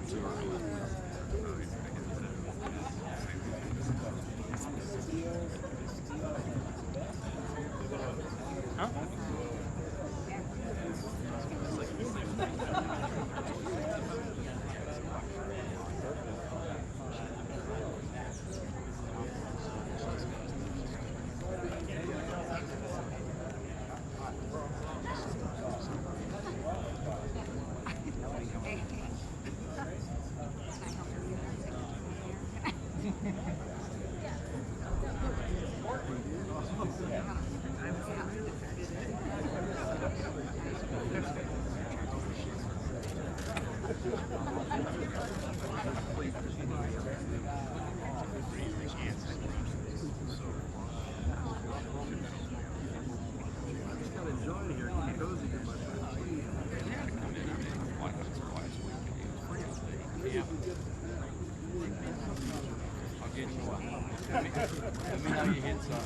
Huh? Let me know your hits are.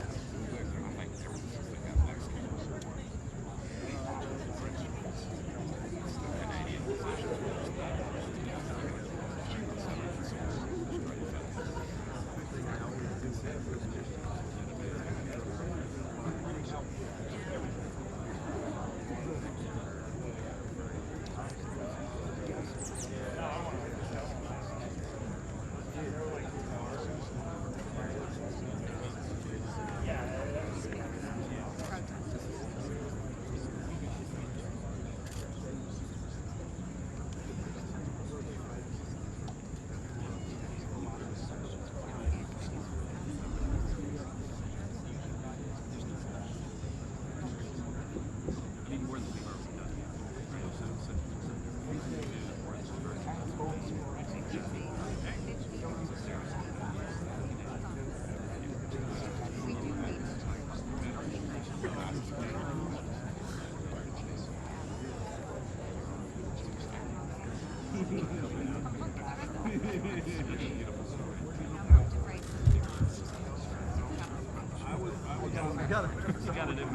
You got it in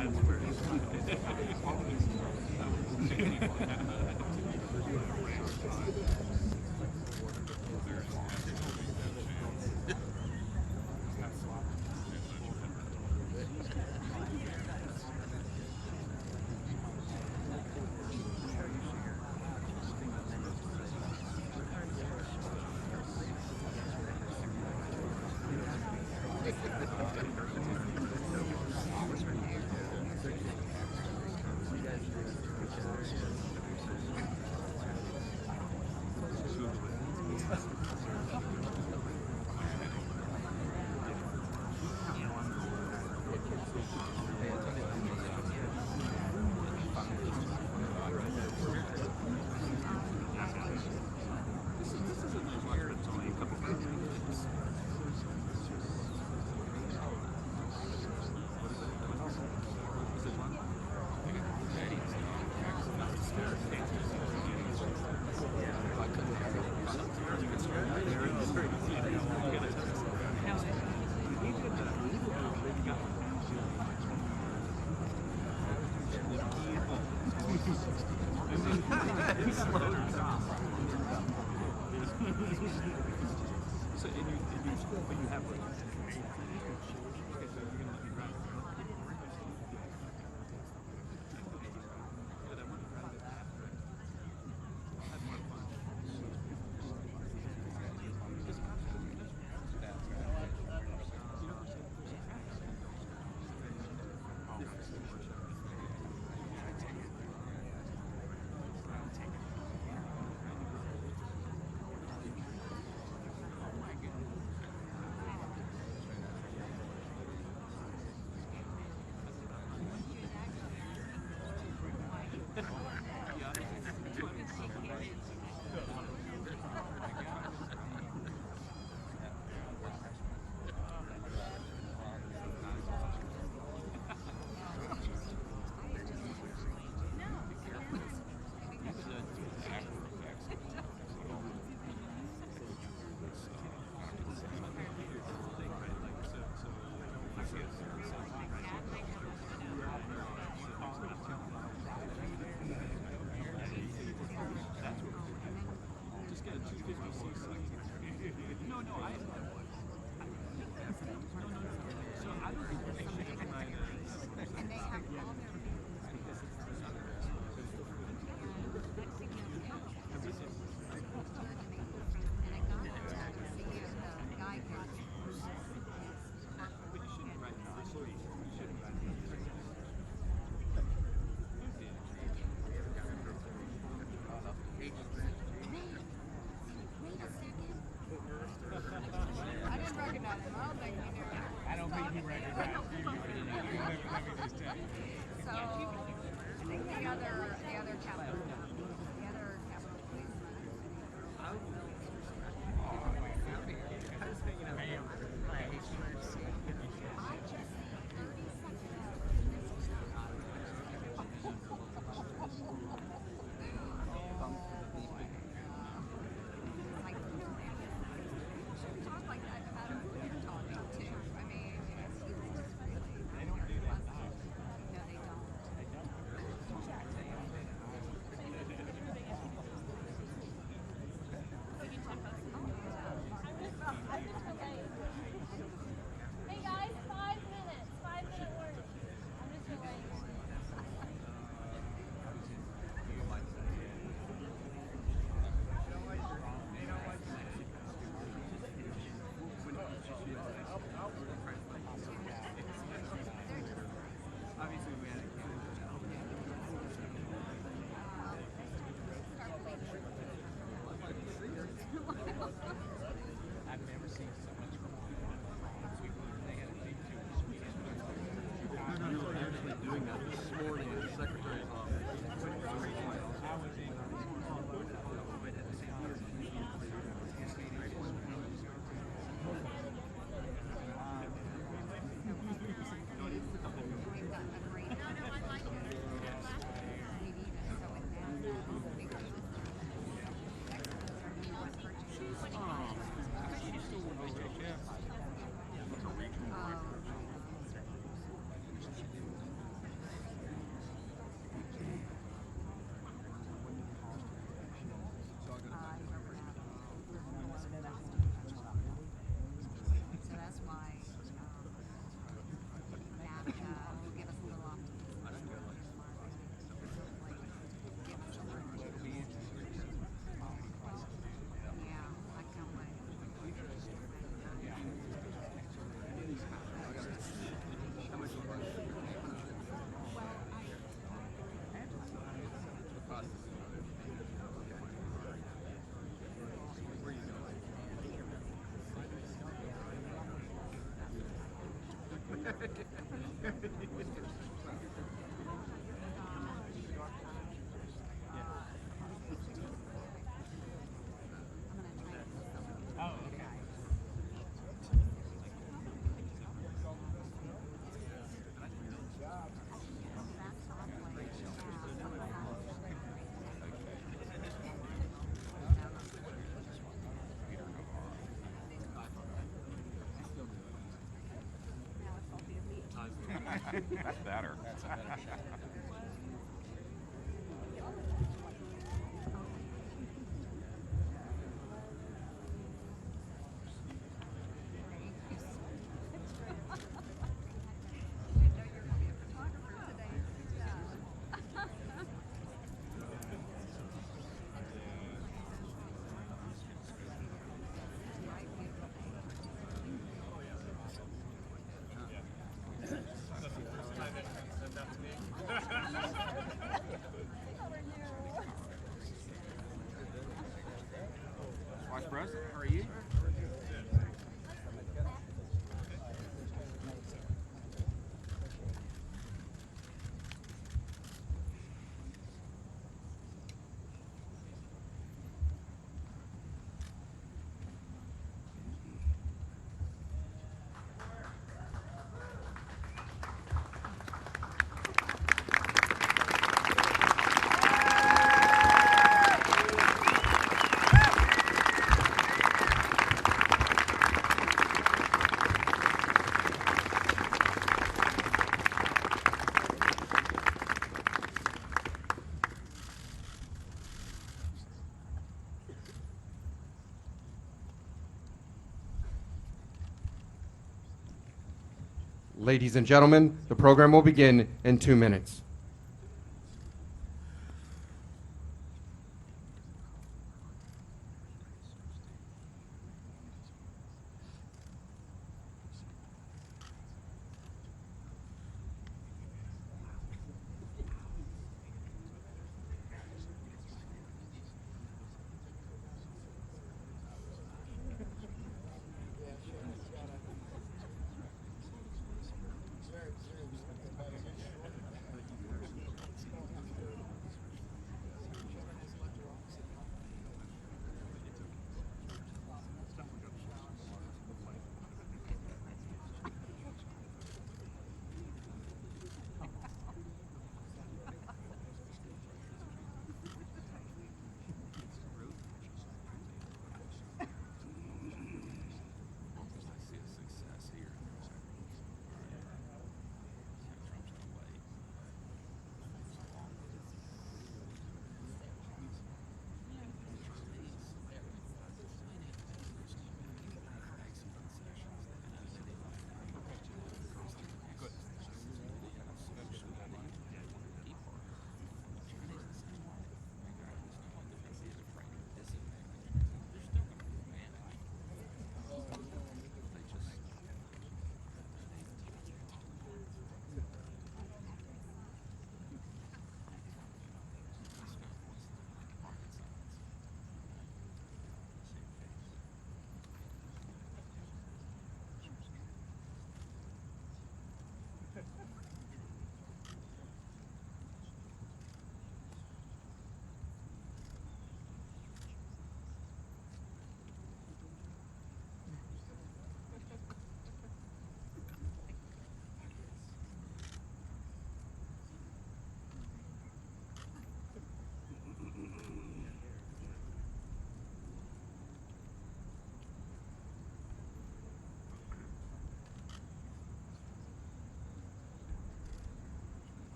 Pittsburgh. No, no, I. So I don't think they should have mine. And they have all their That's better. That's a better shot. Vice President, how are you? Ladies and gentlemen, the program will begin in 2 minutes.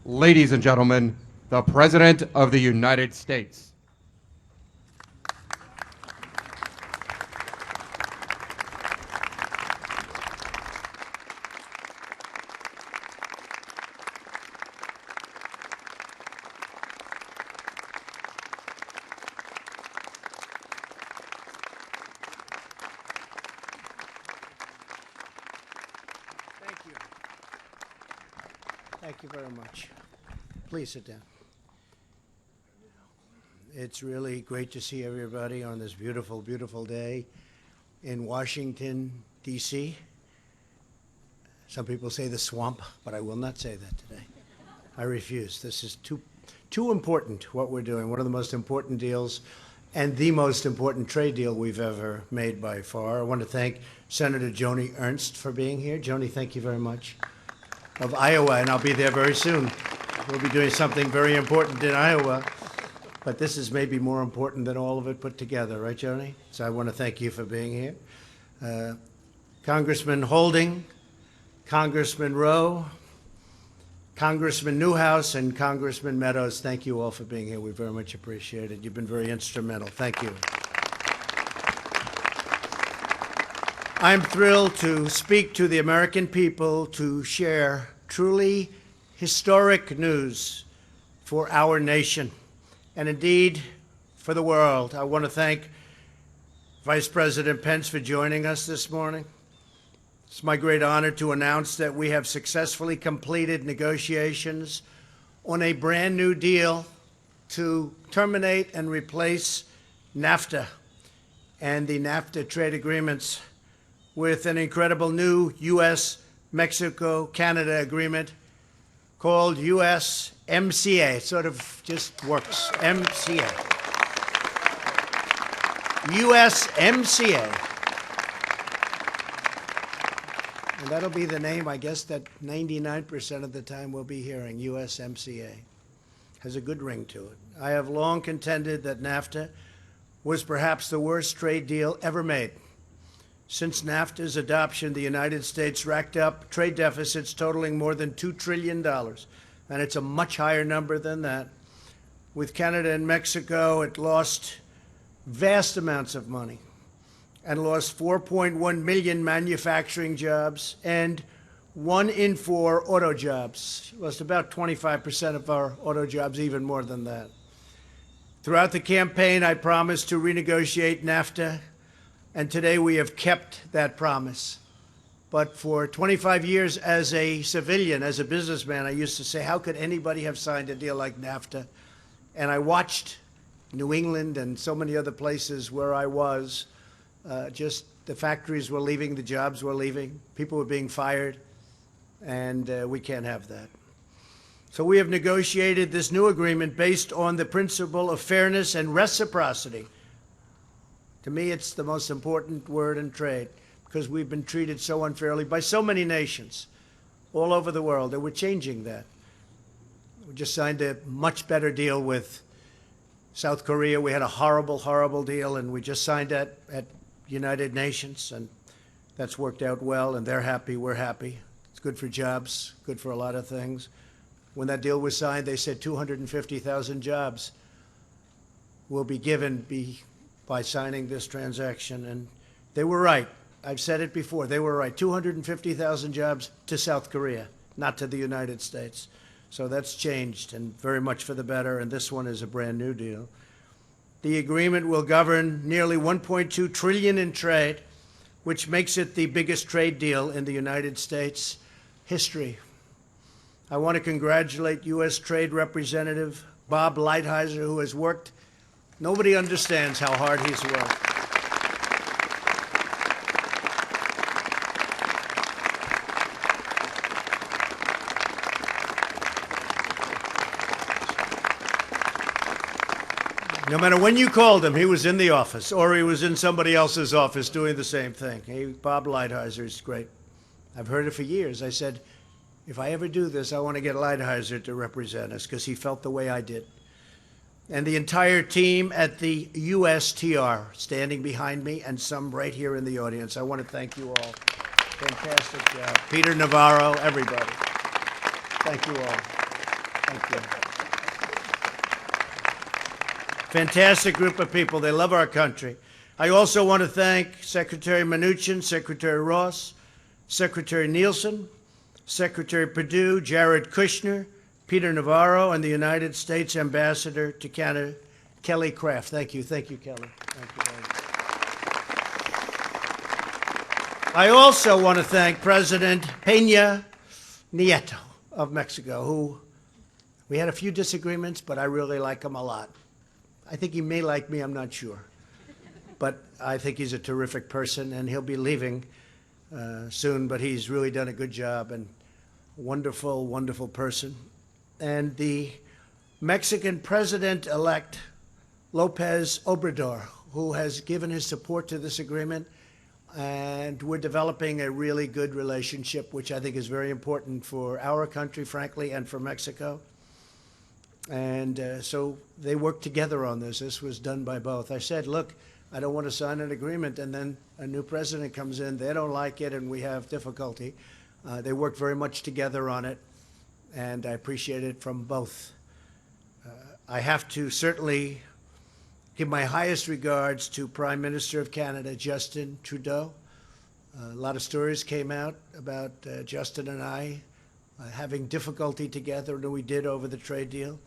Ladies and gentlemen, the President of the United States. Thank you very much. Please sit down. It's really great to see everybody on this beautiful, beautiful day in Washington, D.C. Some people say the swamp, but I will not say that today. I refuse. This is too Too important, what we're doing. One of the most important deals and the most important trade deal we've ever made by far. I want to thank Senator Joni Ernst for being here. Joni, thank you very much. Of Iowa, and I'll be there very soon. We'll be doing something very important in Iowa, but this is maybe more important than all of it put together, right, Joni? So I want to thank you for being here. Congressman Holding, Congressman Rowe, Congressman Newhouse, and Congressman Meadows, thank you all for being here. We very much appreciate it. You've been very instrumental. Thank you. I'm thrilled to speak to the American people to share truly historic news for our nation and indeed for the world. I want to thank Vice President Pence for joining us this morning. It's my great honor to announce that we have successfully completed negotiations on a brand new deal to terminate and replace Nafta and the Nafta trade agreements with an incredible new U.S.-Mexico-Canada agreement called USMCA. It sort of just works. MCA. USMCA. And that'll be the name, I guess, that 99% of the time we'll be hearing, USMCA. Has a good ring to it. I have long contended that Nafta was perhaps the worst trade deal ever made. Since NAFTA's adoption, the United States racked up trade deficits totaling more than $2 trillion, and it's a much higher number than that. With Canada and Mexico, it lost vast amounts of money and lost 4.1 million manufacturing jobs and 1 in 4 auto jobs. Lost about 25% of our auto jobs, even more than that. Throughout the campaign, I promised to renegotiate NAFTA, and today we have kept that promise. But for 25 years as a civilian, as a businessman, I used to say, how could anybody have signed a deal like NAFTA? And I watched New England and so many other places where I was, just the factories were leaving, the jobs were leaving, people were being fired, and we can't have that. So we have negotiated this new agreement based on the principle of fairness and reciprocity. To me, it's the most important word in trade because we've been treated so unfairly by so many nations all over the world, and we're changing that. We just signed a much better deal with South Korea. We had a horrible, horrible deal, and we just signed that at United Nations, and that's worked out well, and they're happy, we're happy. It's good for jobs, good for a lot of things. When that deal was signed, they said 250,000 jobs will be given by signing this transaction, and they were right. I've said it before, they were right. 250,000 jobs to South Korea, not to the United States. So that's changed, and very much for the better, and this one is a brand new deal. The agreement will govern nearly $1.2 trillion in trade, which makes it the biggest trade deal in the United States history. I want to congratulate U.S. Trade Representative Bob Lighthizer, who has worked. Nobody understands how hard he's worked. No matter when you called him, he was in the office, or he was in somebody else's office doing the same thing. Bob Lighthizer is great. I've heard it for years. I said, if I ever do this, I want to get Lighthizer to represent us, because he felt the way I did. And the entire team at the USTR standing behind me, and some right here in the audience. I want to thank you all. Fantastic job. Peter Navarro, everybody. Thank you all. Thank you. Fantastic group of people. They love our country. I also want to thank Secretary Mnuchin, Secretary Ross, Secretary Nielsen, Secretary Perdue, Jared Kushner, Peter Navarro, and the United States Ambassador to Canada, Kelly Craft. Thank you. Thank you, Kelly. Thank you very much. I also want to thank President Peña Nieto of Mexico, who we had a few disagreements, but I really like him a lot. I think he may like me, I'm not sure. But I think he's a terrific person, and he'll be leaving soon, but he's really done a good job and wonderful, wonderful person. And the Mexican President-elect Lopez Obrador, who has given his support to this agreement, and we're developing a really good relationship, which I think is very important for our country, frankly, and for Mexico. And so they worked together on this. This was done by both. I said, look, I don't want to sign an agreement, and then a new president comes in, they don't like it, and we have difficulty. They worked very much together on it, and I appreciate it from both. I have to certainly give my highest regards to Prime Minister of Canada, Justin Trudeau. A lot of stories came out about Justin and I having difficulty together, and we did over the trade deal.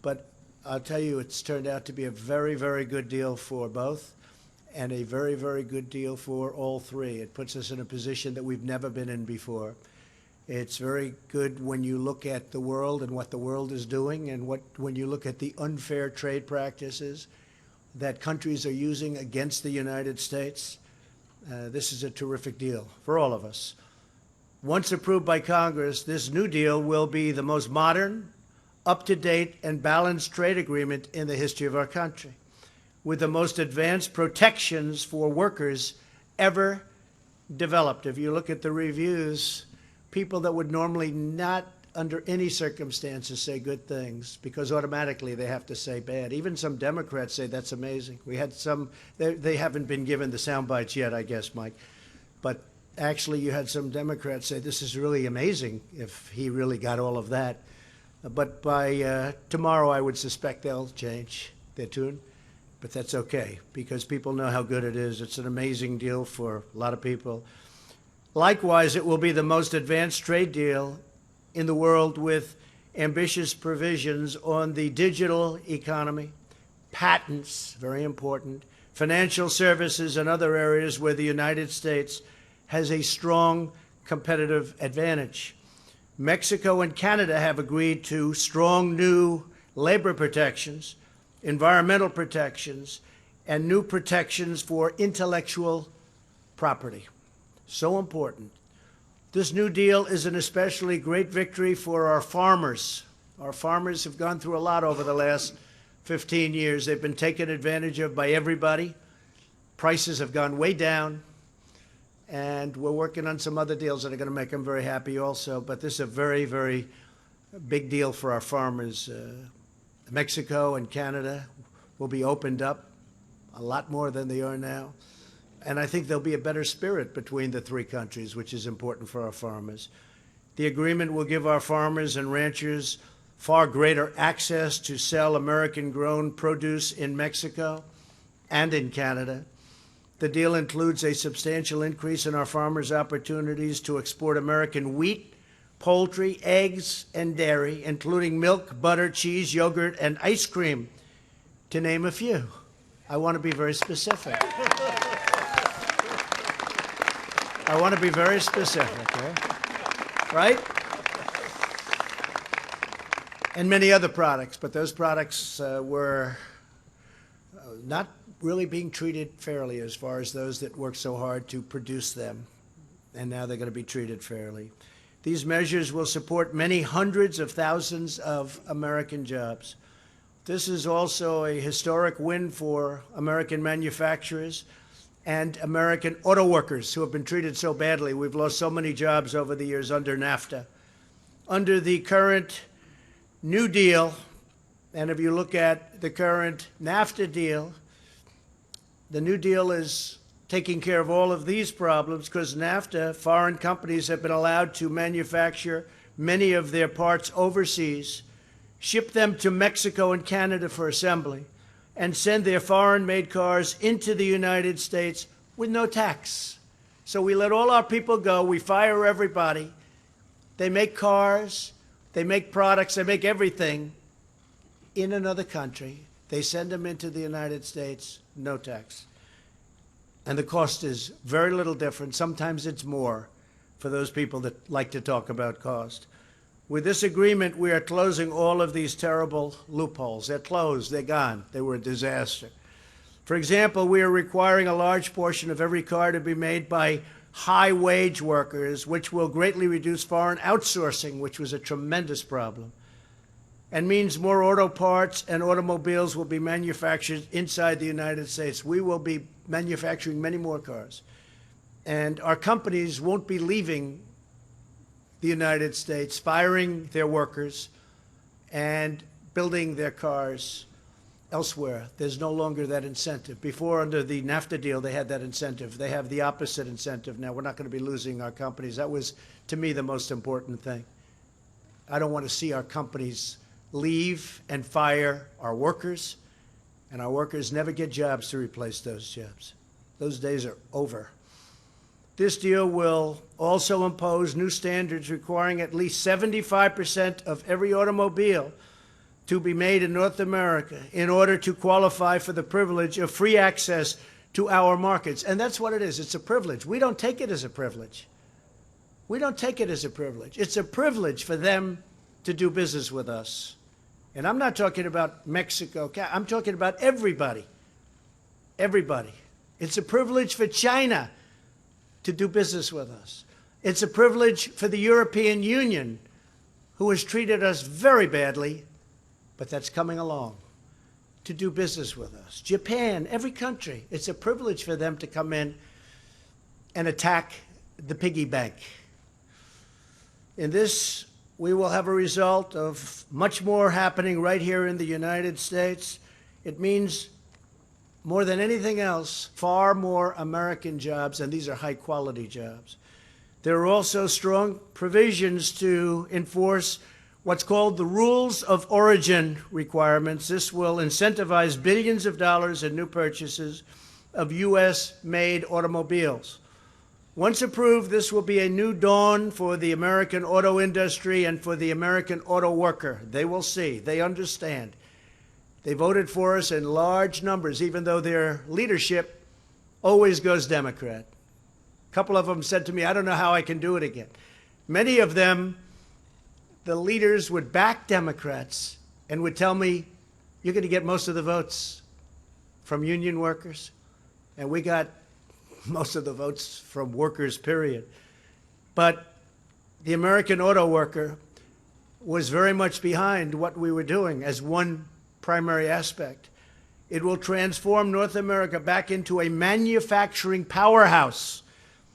But I'll tell you, it's turned out to be a very, very good deal for both, and a very, very good deal for all three. It puts us in a position that we've never been in before. It's very good when you look at the world and what the world is doing, and when you look at the unfair trade practices that countries are using against the United States. This is a terrific deal for all of us. Once approved by Congress, this new deal will be the most modern, up-to-date, and balanced trade agreement in the history of our country, with the most advanced protections for workers ever developed. If you look at the reviews, people that would normally not, under any circumstances, say good things, because automatically they have to say bad. Even some Democrats say that's amazing. We had some, they haven't been given the sound bites yet, I guess, Mike. But actually, you had some Democrats say this is really amazing if he really got all of that. But by tomorrow, I would suspect they'll change their tune. But that's okay, because people know how good it is. It's an amazing deal for a lot of people. Likewise, it will be the most advanced trade deal in the world, with ambitious provisions on the digital economy, patents, very important, financial services, and other areas where the United States has a strong competitive advantage. Mexico and Canada have agreed to strong new labor protections, environmental protections, and new protections for intellectual property. So important. This new deal is an especially great victory for our farmers. Our farmers have gone through a lot over the last 15 years. They've been taken advantage of by everybody. Prices have gone way down. And we're working on some other deals that are going to make them very happy also. But this is a very, very big deal for our farmers. Mexico and Canada will be opened up a lot more than they are now. And I think there'll be a better spirit between the three countries, which is important for our farmers. The agreement will give our farmers and ranchers far greater access to sell American-grown produce in Mexico and in Canada. The deal includes a substantial increase in our farmers' opportunities to export American wheat, poultry, eggs, and dairy, including milk, butter, cheese, yogurt, and ice cream, to name a few. I want to be very specific. I want to be very specific, right? And many other products, but those products were not really being treated fairly as far as those that worked so hard to produce them, and now they're going to be treated fairly. These measures will support many hundreds of thousands of American jobs. This is also a historic win for American manufacturers and American auto workers who have been treated so badly. We've lost so many jobs over the years under NAFTA. Under the current New Deal, and if you look at the current NAFTA deal, the New Deal is taking care of all of these problems because NAFTA, foreign companies have been allowed to manufacture many of their parts overseas, ship them to Mexico and Canada for assembly, and send their foreign-made cars into the United States with no tax. So we let all our people go. We fire everybody. They make cars. They make products. They make everything in another country. They send them into the United States, no tax. And the cost is very little different. Sometimes it's more for those people that like to talk about cost. With this agreement, we are closing all of these terrible loopholes. They're closed. They're gone. They were a disaster. For example, we are requiring a large portion of every car to be made by high-wage workers, which will greatly reduce foreign outsourcing, which was a tremendous problem. and means more auto parts and automobiles will be manufactured inside the United States. We will be manufacturing many more cars. And our companies won't be leaving the United States, firing their workers and building their cars elsewhere. There's no longer that incentive. Before, under the Nafta deal, they had that incentive. They have the opposite incentive now. We're not going to be losing our companies. That was, to me, the most important thing. I don't want to see our companies leave and fire our workers, and our workers never get jobs to replace those jobs. Those days are over. This deal will also impose new standards requiring at least 75% of every automobile to be made in North America in order to qualify for the privilege of free access to our markets. And that's what it is. It's a privilege. We don't take it as a privilege. We don't take it as a privilege. It's a privilege for them to do business with us. And I'm not talking about Mexico. I'm talking about everybody. Everybody. It's a privilege for China to do business with us. It's a privilege for the European Union, who has treated us very badly, but that's coming along, to do business with us. Japan, every country, it's a privilege for them to come in and attack the piggy bank. In this, we will have a result of much more happening right here in the United States. It means, more than anything else, far more American jobs, and these are high-quality jobs. There are also strong provisions to enforce what's called the rules of origin requirements. This will incentivize billions of dollars in new purchases of U.S.-made automobiles. Once approved, this will be a new dawn for the American auto industry and for the American auto worker. They will see. They understand. They voted for us in large numbers, even though their leadership always goes Democrat. A couple of them said to me, I don't know how I can do it again. Many of them, the leaders would back Democrats and would tell me, you're going to get most of the votes from union workers. And we got most of the votes from workers, period. But the American auto worker was very much behind what we were doing as one primary aspect. It will transform North America back into a manufacturing powerhouse.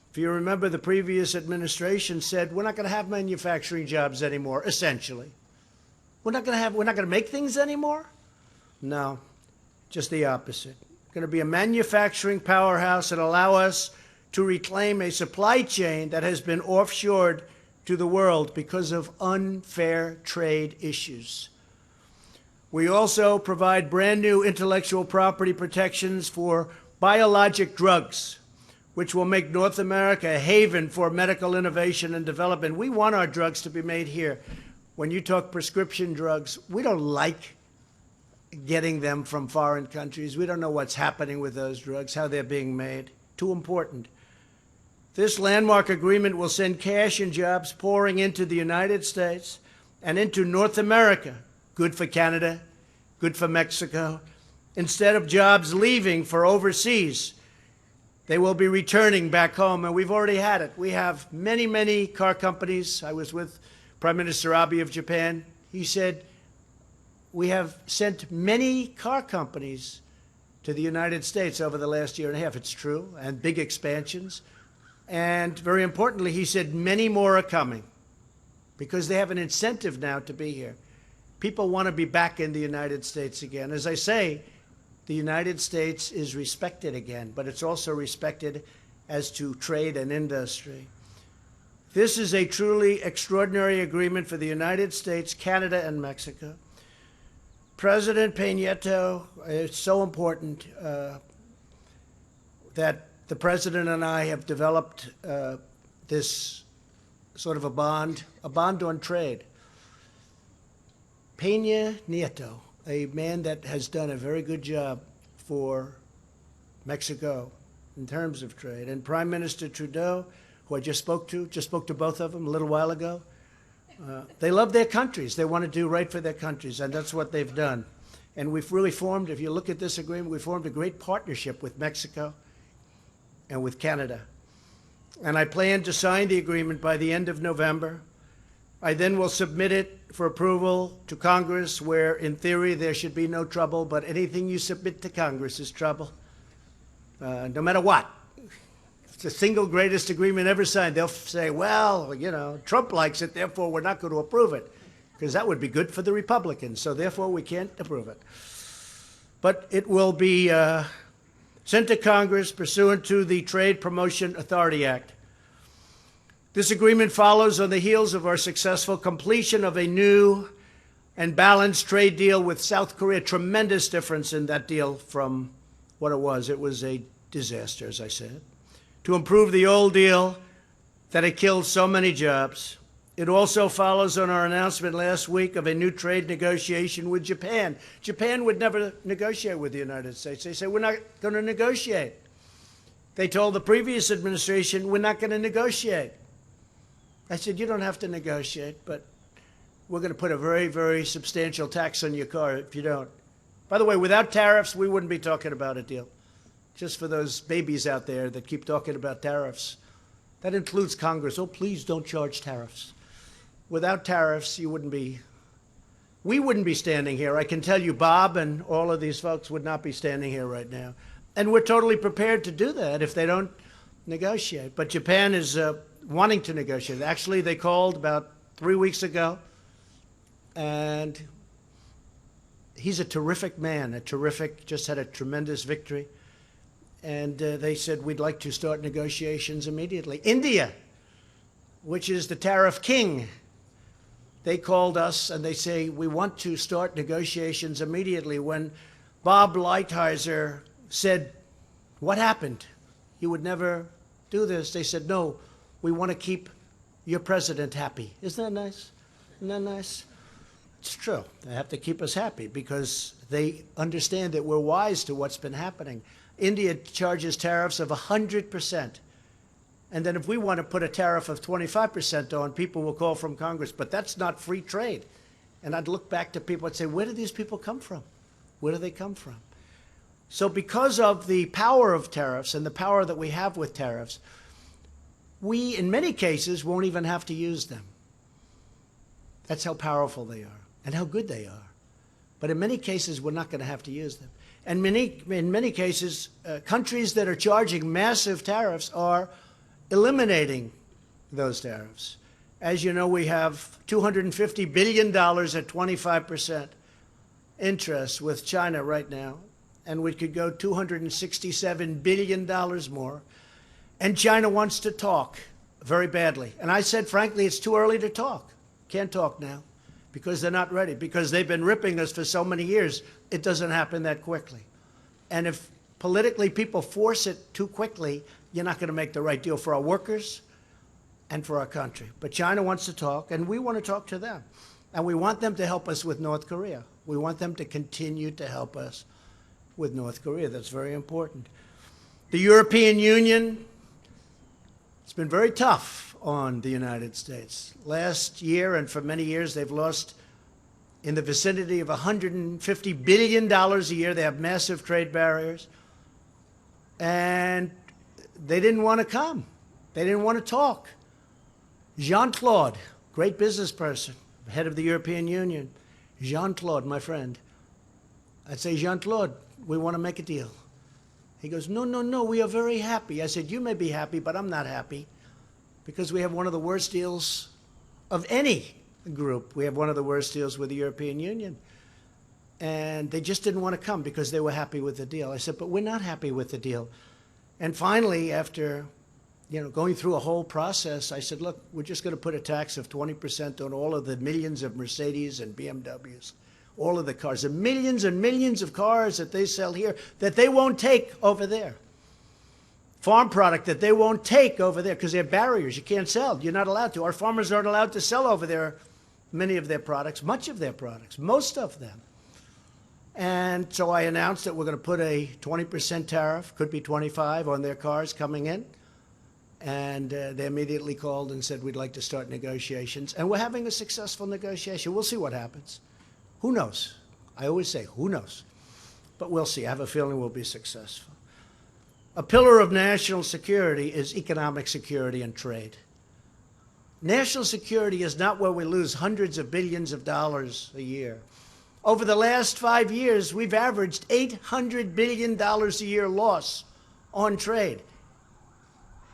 If you remember, the previous administration said, we're not going to have manufacturing jobs anymore, essentially. We're not going to make things anymore? No, just the opposite. Going to be a manufacturing powerhouse and allow us to reclaim a supply chain that has been offshored to the world because of unfair trade issues. We also provide brand new intellectual property protections for biologic drugs, which will make North America a haven for medical innovation and development. We want our drugs to be made here. When you talk prescription drugs, we don't like getting them from foreign countries. We don't know what's happening with those drugs, how they're being made. Too important. This landmark agreement will send cash and jobs pouring into the United States and into North America. Good for Canada, good for Mexico. Instead of jobs leaving for overseas, they will be returning back home, and we've already had it. We have many, many car companies. I was with Prime Minister Abe of Japan. He said, we have sent many car companies to the United States over the last year and a half. It's true, and big expansions. And very importantly, he said many more are coming because they have an incentive now to be here. People want to be back in the United States again. As I say, the United States is respected again, but it's also respected as to trade and industry. This is a truly extraordinary agreement for the United States, Canada, and Mexico. President Peña, it's so important that the President and I have developed this sort of a bond on trade. Peña Nieto, a man that has done a very good job for Mexico in terms of trade, and Prime Minister Trudeau, who I just spoke to both of them a little while ago. They love their countries. They want to do right for their countries, and that's what they've done. And we've really formed, if you look at this agreement, we formed a great partnership with Mexico and with Canada. And I plan to sign the agreement by the end of November. I then will submit it for approval to Congress, where in theory there should be no trouble, but anything you submit to Congress is trouble, no matter what. It's the single greatest agreement ever signed. They'll say, well, you know, Trump likes it, therefore we're not going to approve it, because that would be good for the Republicans, so therefore we can't approve it. But it will be sent to Congress pursuant to the Trade Promotion Authority Act. This agreement follows on the heels of our successful completion of a new and balanced trade deal with South Korea. Tremendous difference in that deal from what it was. It was a disaster, as I said. To improve the old deal that had killed so many jobs. It also follows on our announcement last week of a new trade negotiation with Japan. Japan would never negotiate with the United States. They say, we're not going to negotiate. They told the previous administration, we're not going to negotiate. I said, you don't have to negotiate, but we're going to put a very, very substantial tax on your car if you don't. By the way, without tariffs, we wouldn't be talking about a deal. Just for those babies out there that keep talking about tariffs. That includes Congress. Oh, please don't charge tariffs. Without tariffs, we wouldn't be standing here. I can tell you Bob and all of these folks would not be standing here right now. And we're totally prepared to do that if they don't negotiate. But Japan is wanting to negotiate. Actually, they called about 3 weeks ago, and he's a terrific man, just had a tremendous victory. And they said, we'd like to start negotiations immediately. India, which is the tariff king, they called us and they say, we want to start negotiations immediately. When Bob Lighthizer said, what happened? You would never do this. They said, no, we want to keep your president happy. Isn't that nice? Isn't that nice? It's true. They have to keep us happy because they understand that we're wise to what's been happening. India charges tariffs of 100%. And then if we want to put a tariff of 25% on, people will call from Congress. But that's not free trade. And I'd look back to people and say, where do these people come from? Where do they come from? So because of the power of tariffs and the power that we have with tariffs, we, in many cases, won't even have to use them. That's how powerful they are and how good they are. But in many cases, we're not going to have to use them. And in many cases, countries that are charging massive tariffs are eliminating those tariffs. As you know, we have $250 billion at 25% interest with China right now, and we could go $267 billion more. And China wants to talk very badly. And I said, frankly, it's too early to talk. Can't talk now because they're not ready, because they've been ripping us for so many years. It doesn't happen that quickly. And if politically people force it too quickly, you're not going to make the right deal for our workers and for our country. But China wants to talk, and we want to talk to them. And we want them to help us with North Korea. We want them to continue to help us with North Korea. That's very important. The European Union, it's been very tough on the United States. Last year and for many years, they've lost in the vicinity of $150 billion a year. They have massive trade barriers. And they didn't want to come. They didn't want to talk. Jean-Claude, great business person, head of the European Union. Jean-Claude, my friend. I'd say, Jean-Claude, we want to make a deal. He goes, no, no, no, we are very happy. I said, you may be happy, but I'm not happy because we have one of the worst deals of any group. We have one of the worst deals with the European Union. And they just didn't want to come because they were happy with the deal. I said, but we're not happy with the deal. And finally, after going through a whole process, I said, look, we're just going to put a tax of 20% on all of the millions of Mercedes and BMWs, all of the cars, the millions and millions of cars that they sell here that they won't take over there. Farm product that they won't take over there because they have barriers. You can't sell. You're not allowed to. Our farmers aren't allowed to sell over there many of their products, much of their products, most of them. And so I announced that we're going to put a 20% tariff, could be 25, on their cars coming in. And they immediately called and said, we'd like to start negotiations. And we're having a successful negotiation. We'll see what happens. Who knows? I always say, who knows? But we'll see. I have a feeling we'll be successful. A pillar of national security is economic security and trade. national security is not where we lose hundreds of billions of dollars a year. Over the last 5 years, we've averaged $800 billion a year loss on trade.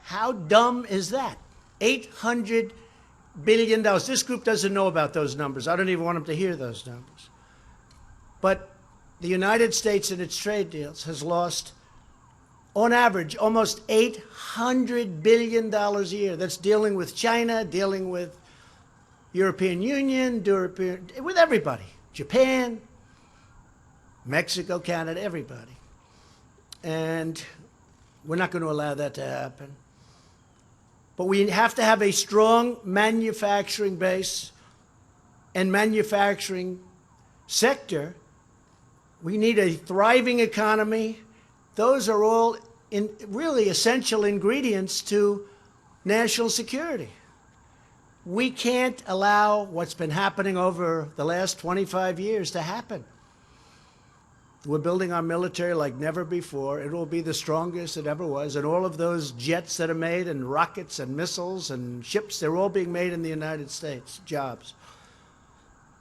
How dumb is that? $800 billion. This group doesn't know about those numbers. I don't even want them to hear those numbers. But the United States in its trade deals has lost, on average, almost $800 billion a year. That's dealing with China, dealing with European Union, with everybody. Japan, Mexico, Canada, everybody. And we're not going to allow that to happen. But we have to have a strong manufacturing base and manufacturing sector. We need a thriving economy. Those are all really essential ingredients to national security. We can't allow what's been happening over the last 25 years to happen. We're building our military like never before. It will be the strongest it ever was. And all of those jets that are made, and rockets and missiles and ships, they're all being made in the United States, jobs.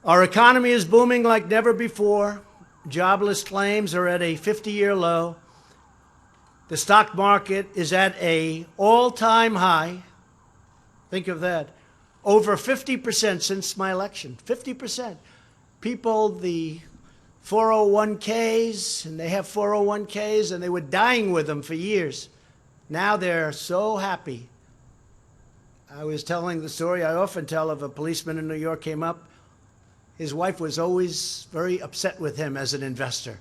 Our economy is booming like never before. Jobless claims are at a 50-year low. The stock market is at an all-time high. Think of that. Over 50% since my election. 50%. People, the 401ks, and they have 401ks, and they were dying with them for years. Now they're so happy. I was telling the story I often tell of a policeman in New York came up. His wife was always very upset with him as an investor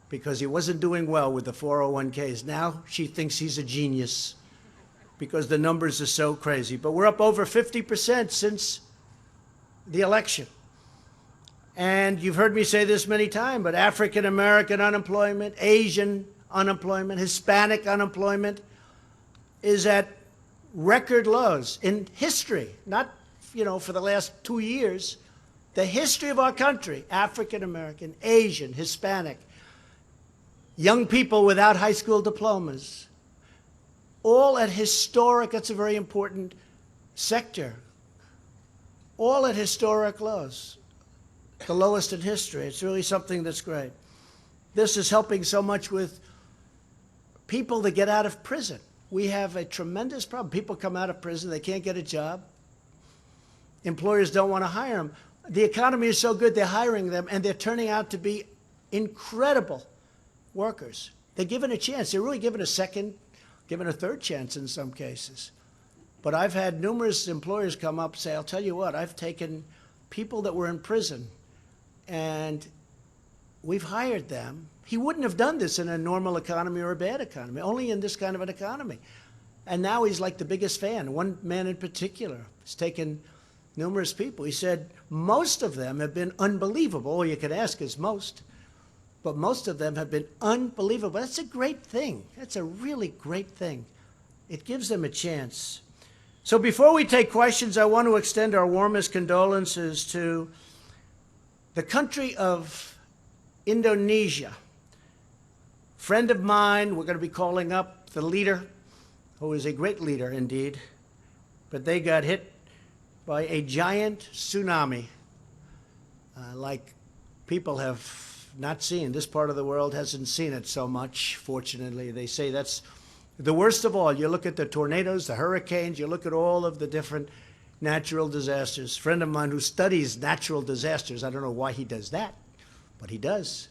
because he wasn't doing well with the 401ks. Now she thinks he's a genius because the numbers are so crazy. But we're up over 50% since the election. And you've heard me say this many times, but African American unemployment, Asian unemployment, Hispanic unemployment is at record lows in history, not, for the last 2 years. The history of our country, African American, Asian, Hispanic, young people without high school diplomas, all at historic, that's a very important sector, all at historic lows, the lowest in history. It's really something that's great. This is helping so much with people that get out of prison. We have a tremendous problem. People come out of prison, they can't get a job. Employers don't want to hire them. The economy is so good, they're hiring them, and they're turning out to be incredible workers. They're given a chance. They're really given a second, given a third chance in some cases. But I've had numerous employers come up and say, I'll tell you what, I've taken people that were in prison, and we've hired them. He wouldn't have done this in a normal economy or a bad economy, only in this kind of an economy. And now he's like the biggest fan. One man in particular has taken numerous people. He said most of them have been unbelievable. All you could ask is most. But most of them have been unbelievable. That's a great thing. That's a really great thing. It gives them a chance. So before we take questions, I want to extend our warmest condolences to the country of Indonesia. Friend of mine, we're going to be calling up the leader, who is a great leader indeed, but they got hit by a giant tsunami like people have not seen. This part of the world hasn't seen it so much, fortunately. They say that's the worst of all. You look at the tornadoes, the hurricanes, you look at all of the different natural disasters. A friend of mine who studies natural disasters, I don't know why he does that, but he does.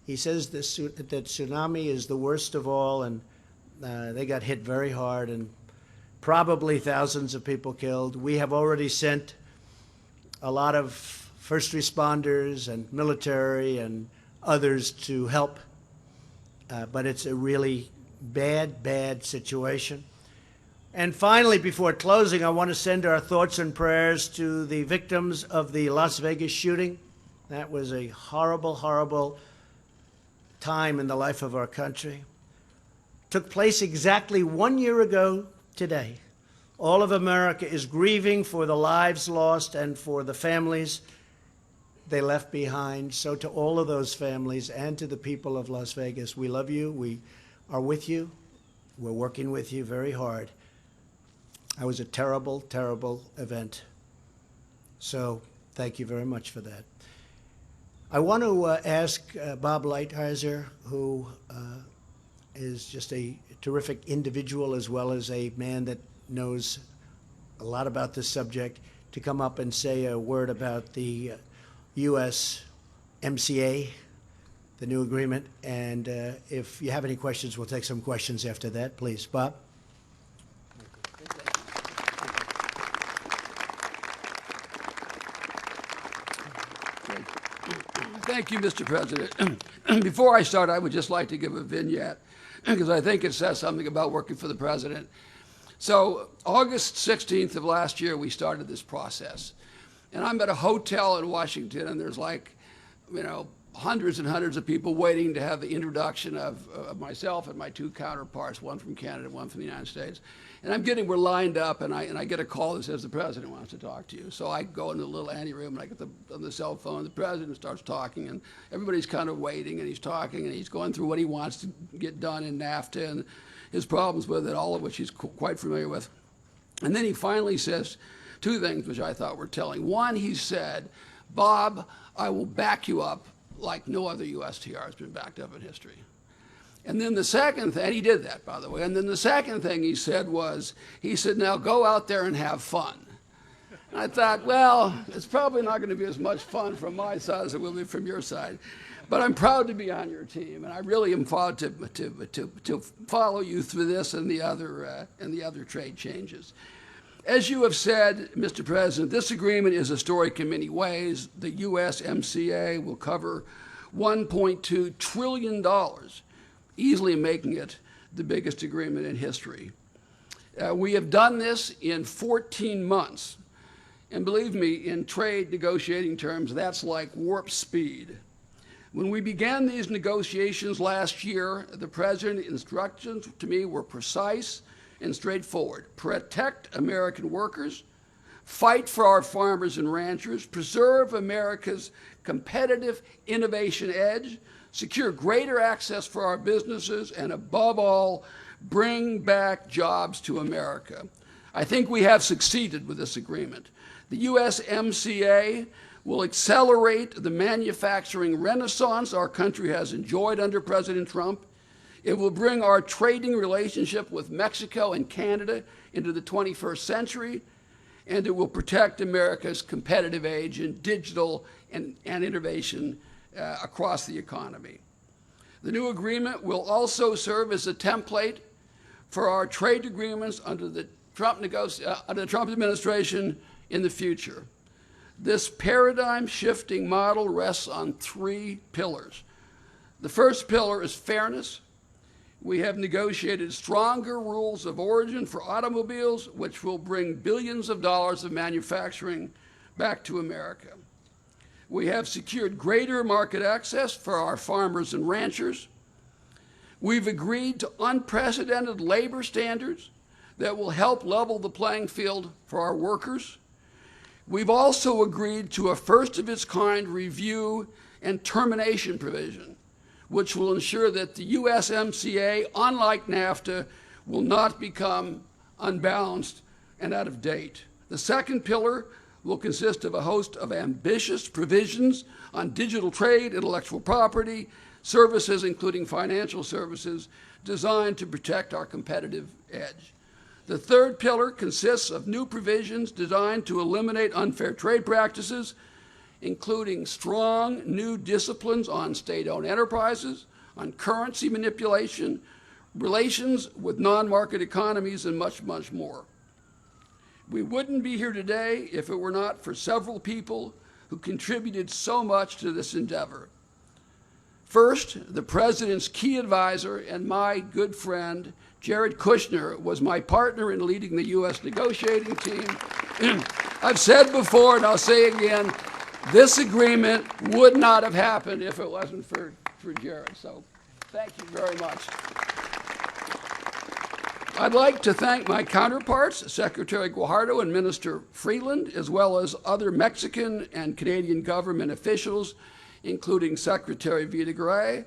He says that tsunami is the worst of all, and they got hit very hard, and probably thousands of people killed. We have already sent a lot of first responders and military and others to help, but it's a really bad, bad situation. And finally, before closing, I want to send our thoughts and prayers to the victims of the Las Vegas shooting. That was a horrible, horrible time in the life of our country. Took place exactly 1 year ago today. All of America is grieving for the lives lost and for the families they left behind. So to all of those families and to the people of Las Vegas, we love you. We are with you. We're working with you very hard. That was a terrible, terrible event. So thank you very much for that. I want to ask Bob Lighthizer, who is just a terrific individual as well as a man that knows a lot about this subject, to come up and say a word about the USMCA, the new agreement. And if you have any questions, we'll take some questions after that. Please, Bob. Thank you, Mr. President. Before I start, I would just like to give a vignette because I think it says something about working for the president. So August 16th of last year, we started this process. And I'm at a hotel in Washington, and there's like, hundreds and hundreds of people waiting to have the introduction of myself and my two counterparts, one from Canada, one from the United States. And we're lined up, and I get a call that says the president wants to talk to you. So I go into the little anteroom, and I get on the cell phone. The president starts talking, and everybody's kind of waiting, and he's talking, and he's going through what he wants to get done in Nafta and his problems with it, all of which he's quite familiar with. And then he finally says two things which I thought were telling. One, he said, Bob, I will back you up like no other USTR has been backed up in history. And then the second thing, and he did that, by the way, and then the second thing he said was, he said, now go out there and have fun. And I thought, well, it's probably not going to be as much fun from my side as it will be from your side. But I'm proud to be on your team, and I really am proud to follow you through this and the other trade changes. As you have said, Mr. President, this agreement is historic in many ways. The USMCA will cover $1.2 trillion, easily making it the biggest agreement in history. We have done this in 14 months. And believe me, in trade negotiating terms, that's like warp speed. When we began these negotiations last year, the President's instructions to me were precise and straightforward. Protect American workers, fight for our farmers and ranchers, preserve America's competitive innovation edge, secure greater access for our businesses, and above all, bring back jobs to America. I think we have succeeded with this agreement. The USMCA will accelerate the manufacturing renaissance our country has enjoyed under President Trump. It will bring our trading relationship with Mexico and Canada into the 21st century, and it will protect America's competitive edge in digital and innovation across the economy. The new agreement will also serve as a template for our trade agreements under the Trump administration in the future. This paradigm-shifting model rests on three pillars. The first pillar is fairness. We have negotiated stronger rules of origin for automobiles, which will bring billions of dollars of manufacturing back to America. We have secured greater market access for our farmers and ranchers. We've agreed to unprecedented labor standards that will help level the playing field for our workers. We've also agreed to a first-of-its-kind review and termination provision, which will ensure that the USMCA, unlike NAFTA, will not become unbalanced and out of date. The second pillar will consist of a host of ambitious provisions on digital trade, intellectual property, services, including financial services, designed to protect our competitive edge. The third pillar consists of new provisions designed to eliminate unfair trade practices, including strong new disciplines on state-owned enterprises, on currency manipulation, relations with non-market economies, and much, much more. We wouldn't be here today if it were not for several people who contributed so much to this endeavor. First, the President's key advisor and my good friend, Jared Kushner, was my partner in leading the U.S. negotiating team. I've said before, and I'll say again, this agreement would not have happened if it wasn't for Jared. So thank you very much. I'd like to thank my counterparts, Secretary Guardo and Minister Freeland, as well as other Mexican and Canadian government officials, including Secretary Vida,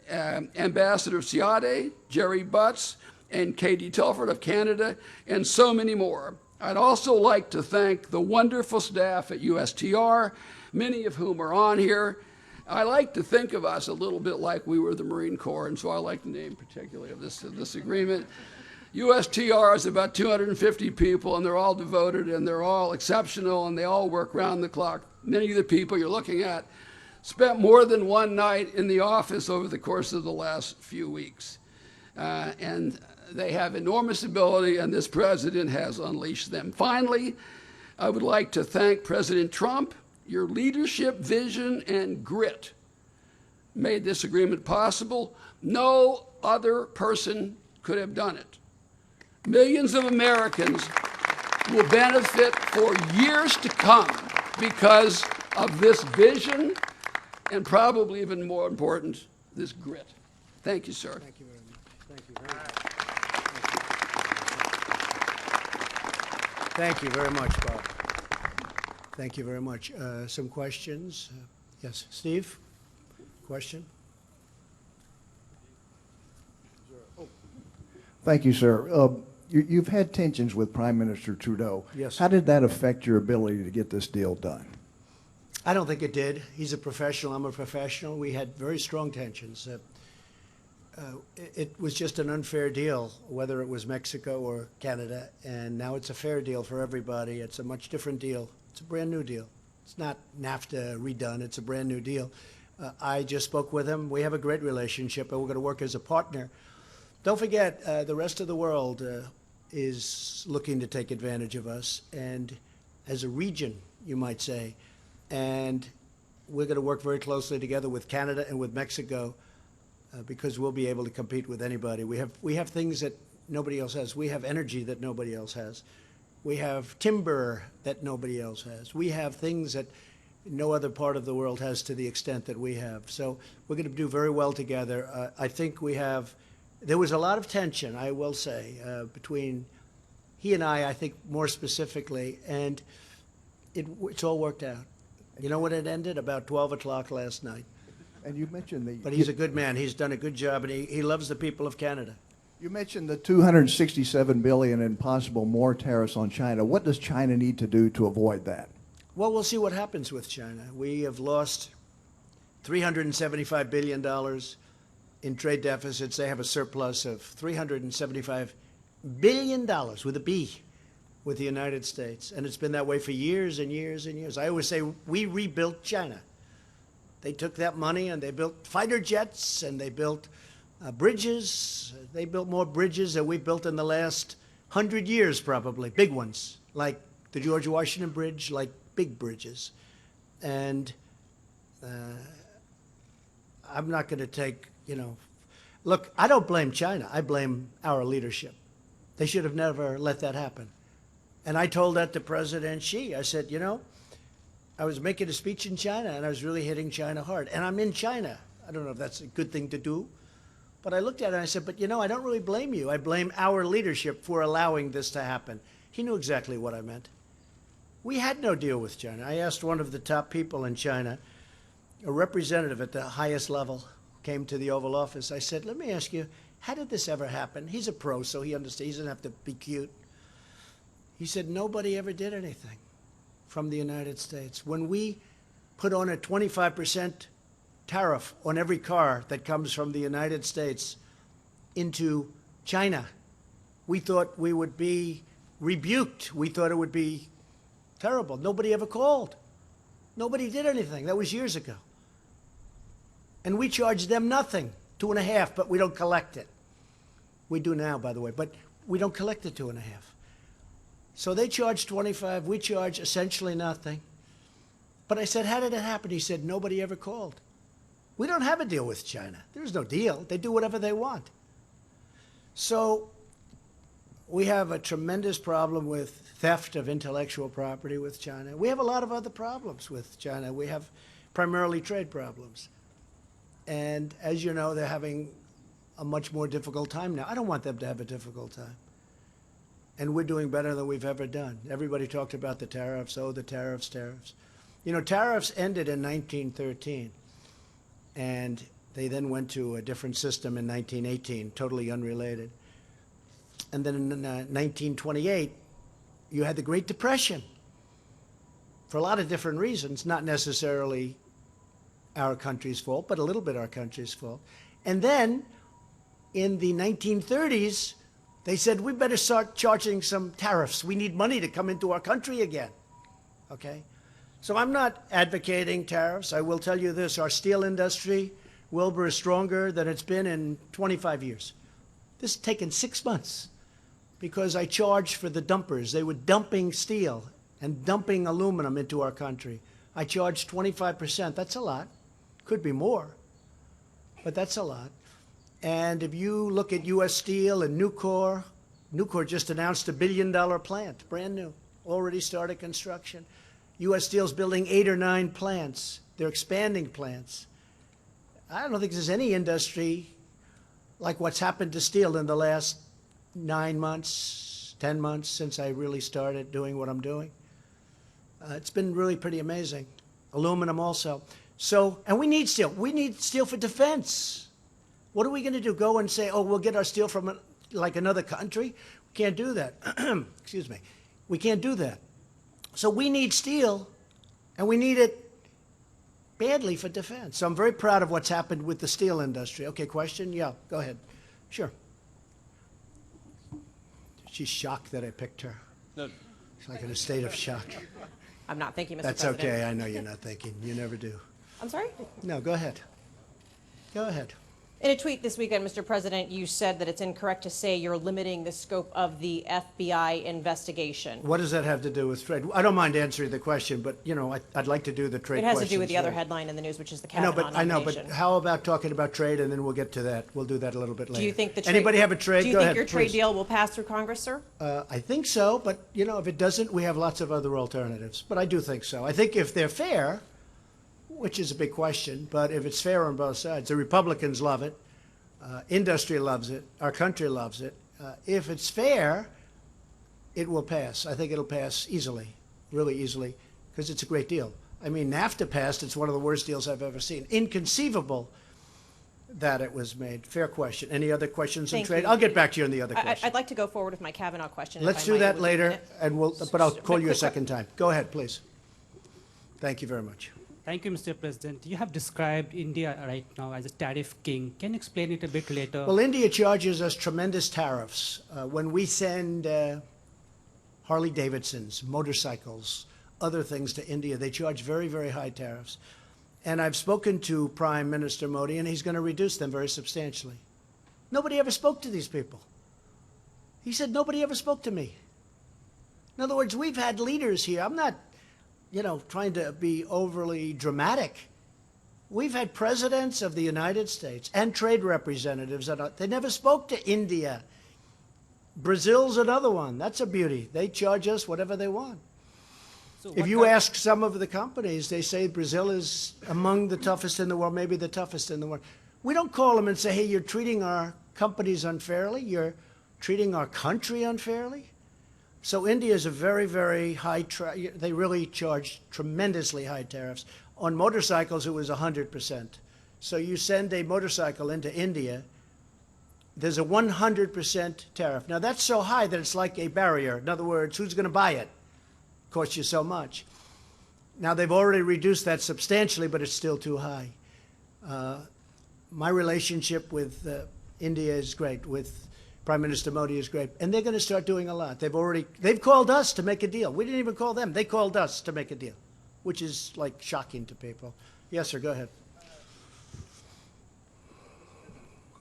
Ambassador Seade, Jerry Butz, and Katie Telford of Canada, and so many more. I'd also like to thank the wonderful staff at USTR, many of whom are on here. I like to think of us a little bit like we were the Marine Corps, and so I like the name particularly of this agreement. USTR is about 250 people, and they're all devoted, and they're all exceptional, and they all work round the clock. Many of the people you're looking at spent more than one night in the office over the course of the last few weeks. And they have enormous ability, and this president has unleashed them. Finally, I would like to thank President Trump. Your leadership, vision, and grit made this agreement possible. No other person could have done it. Millions of Americans will benefit for years to come because of this vision and probably even more important, this grit. Thank you, sir. Thank you very much. Thank you very much. Thank you very much, Bob. Thank you very much. Some questions? Yes, Steve? Question? Thank you, sir. You've had tensions with Prime Minister Trudeau. Yes. How did that affect your ability to get this deal done? I don't think it did. He's a professional. I'm a professional. We had very strong tensions. It was just an unfair deal, whether it was Mexico or Canada, and now it's a fair deal for everybody. It's a much different deal. It's a brand new deal. It's not NAFTA redone. It's a brand new deal. I just spoke with him. We have a great relationship, and we're going to work as a partner. Don't forget, the rest of the world is looking to take advantage of us, and as a region, you might say. And we're going to work very closely together with Canada and with Mexico because we'll be able to compete with anybody. We have things that nobody else has. We have energy that nobody else has. We have timber that nobody else has. We have things that no other part of the world has to the extent that we have. So we're going to do very well together. I think we have. There was a lot of tension, I will say, between he and I think more specifically, and it's all worked out. You know when it ended? About 12 o'clock last night. And you mentioned the. But he's a good man. He's done a good job, and he loves the people of Canada. You mentioned the $267 billion and possible more tariffs on China. What does China need to do to avoid that? Well, we'll see what happens with China. We have lost $375 billion in trade deficits. They have a surplus of $375 billion with a B with the United States. And it's been that way for years and years and years. I always say we rebuilt China. They took that money and they built fighter jets and they built bridges. They built more bridges than we built in the last 100 years probably, big ones, like the George Washington Bridge, like big bridges. And I'm not going to take, look, I don't blame China. I blame our leadership. They should have never let that happen. And I told that to President Xi. I said, I was making a speech in China, and I was really hitting China hard. And I'm in China. I don't know if that's a good thing to do. But I looked at it and I said, but I don't really blame you. I blame our leadership for allowing this to happen. He knew exactly what I meant. We had no deal with China. I asked one of the top people in China, a representative at the highest level, came to the Oval Office. I said, let me ask you, how did this ever happen? He's a pro, so he understands. He doesn't have to be cute. He said, nobody ever did anything from the United States. When we put on a 25% tariff on every car that comes from the United States into China, we thought we would be rebuked. We thought it would be terrible. Nobody ever called. Nobody did anything. That was years ago. And we charged them nothing, 2.5, but we don't collect it. We do now, by the way, but we don't collect the 2.5. So they charge 25, we charge essentially nothing. But I said, how did it happen? He said, nobody ever called. We don't have a deal with China. There's no deal. They do whatever they want. So we have a tremendous problem with theft of intellectual property with China. We have a lot of other problems with China. We have primarily trade problems. And as you know, they're having a much more difficult time now. I don't want them to have a difficult time. And we're doing better than we've ever done. Everybody talked about the tariffs. Oh, the tariffs, tariffs. Tariffs ended in 1913. And they then went to a different system in 1918, totally unrelated. And then in 1928, you had the Great Depression for a lot of different reasons, not necessarily our country's fault, but a little bit our country's fault. And then in the 1930s, they said, we better start charging some tariffs. We need money to come into our country again, okay? So I'm not advocating tariffs. I will tell you this, our steel industry, Wilbur, is stronger than it's been in 25 years. This has taken 6 months because I charged for the dumpers. They were dumping steel and dumping aluminum into our country. I charged 25%. That's a lot. Could be more, but that's a lot. And if you look at U.S. Steel and Nucor just announced $1 billion plant, brand new, already started construction. U.S. Steel's building 8 or 9 plants. They're expanding plants. I don't think there's any industry like what's happened to steel in the last 9 months, 10 months since I really started doing what I'm doing. It's been really pretty amazing. Aluminum also. So, and we need steel. We need steel for defense. What are we going to do? Go and say, oh, we'll get our steel from like another country? We can't do that. Excuse me. We can't do that. So we need steel, and we need it badly for defense. So I'm very proud of what's happened with the steel industry. Okay, question? Yeah, go ahead. Sure. She's shocked that I picked her. No. She's like in a state of shock. I'm not thinking, Mr. That's President. okay. I know you're not thinking. You never do. I'm sorry? No, go ahead. Go ahead. In a tweet this weekend, Mr. President, you said that it's incorrect to say you're limiting the scope of the FBI investigation. What does that have to do with trade? I don't mind answering the question, but, you know, I'd like to do the trade It has to do with questions the other first. headline in the news, which is the I know, Kavanaugh but nomination. how about talking about trade, and then we'll get to that. We'll do that a little bit later. Do you think the trade, Anybody have a trade? Do you Go think ahead, your trade please. deal will pass through Congress, sir? I think so, but, you know, if it doesn't, we have lots of other alternatives. But I do think so. I think if they're fair, which is a big question, but if it's fair on both sides, the Republicans love it. Industry loves it. Our country loves it. If it's fair, it will pass. I think it'll pass easily, really easily, because it's a great deal. I mean, NAFTA passed. It's one of the worst deals I've ever seen. Inconceivable that it was made. Fair question. Any other questions on Thank trade? you. I'll get back to you on the other question. I'd like to go forward with my Kavanaugh question. Let's if I do might, that with a later, minute. and but I'll call you a quick- second time. Go ahead, please. Thank you very much. Thank you, Mr. President. You have described India right now as a tariff king. Can you explain it a bit later? Well, India charges us tremendous tariffs. When we send Harley Davidsons, motorcycles, other things to India, they charge very, very high tariffs. And I've spoken to Prime Minister Modi, and he's going to reduce them very substantially. Nobody ever spoke to these people. He said, nobody ever spoke to me. In other words, we've had leaders here. I'm not, you know, trying to be overly dramatic. We've had presidents of the United States and trade representatives that they never spoke to India. Brazil's another one. That's a beauty. They charge us whatever they want. So If what you kind- ask some of the companies, they say Brazil is among the toughest in the world, maybe the toughest in the world. We don't call them and say, hey, you're treating our companies unfairly. You're treating our country unfairly. So India is a very, very high, they really charge tremendously high tariffs. On motorcycles, it was 100%. So you send a motorcycle into India, there's a 100% tariff. Now that's so high that it's like a barrier. In other words, who's going to buy it? Costs you so much. Now they've already reduced that substantially, but it's still too high. My relationship with India is great, with Prime Minister Modi is great, and they're going to start doing a lot. They've called us to make a deal. We didn't even call them. They called us to make a deal, which is like shocking to people. Yes, sir, go ahead.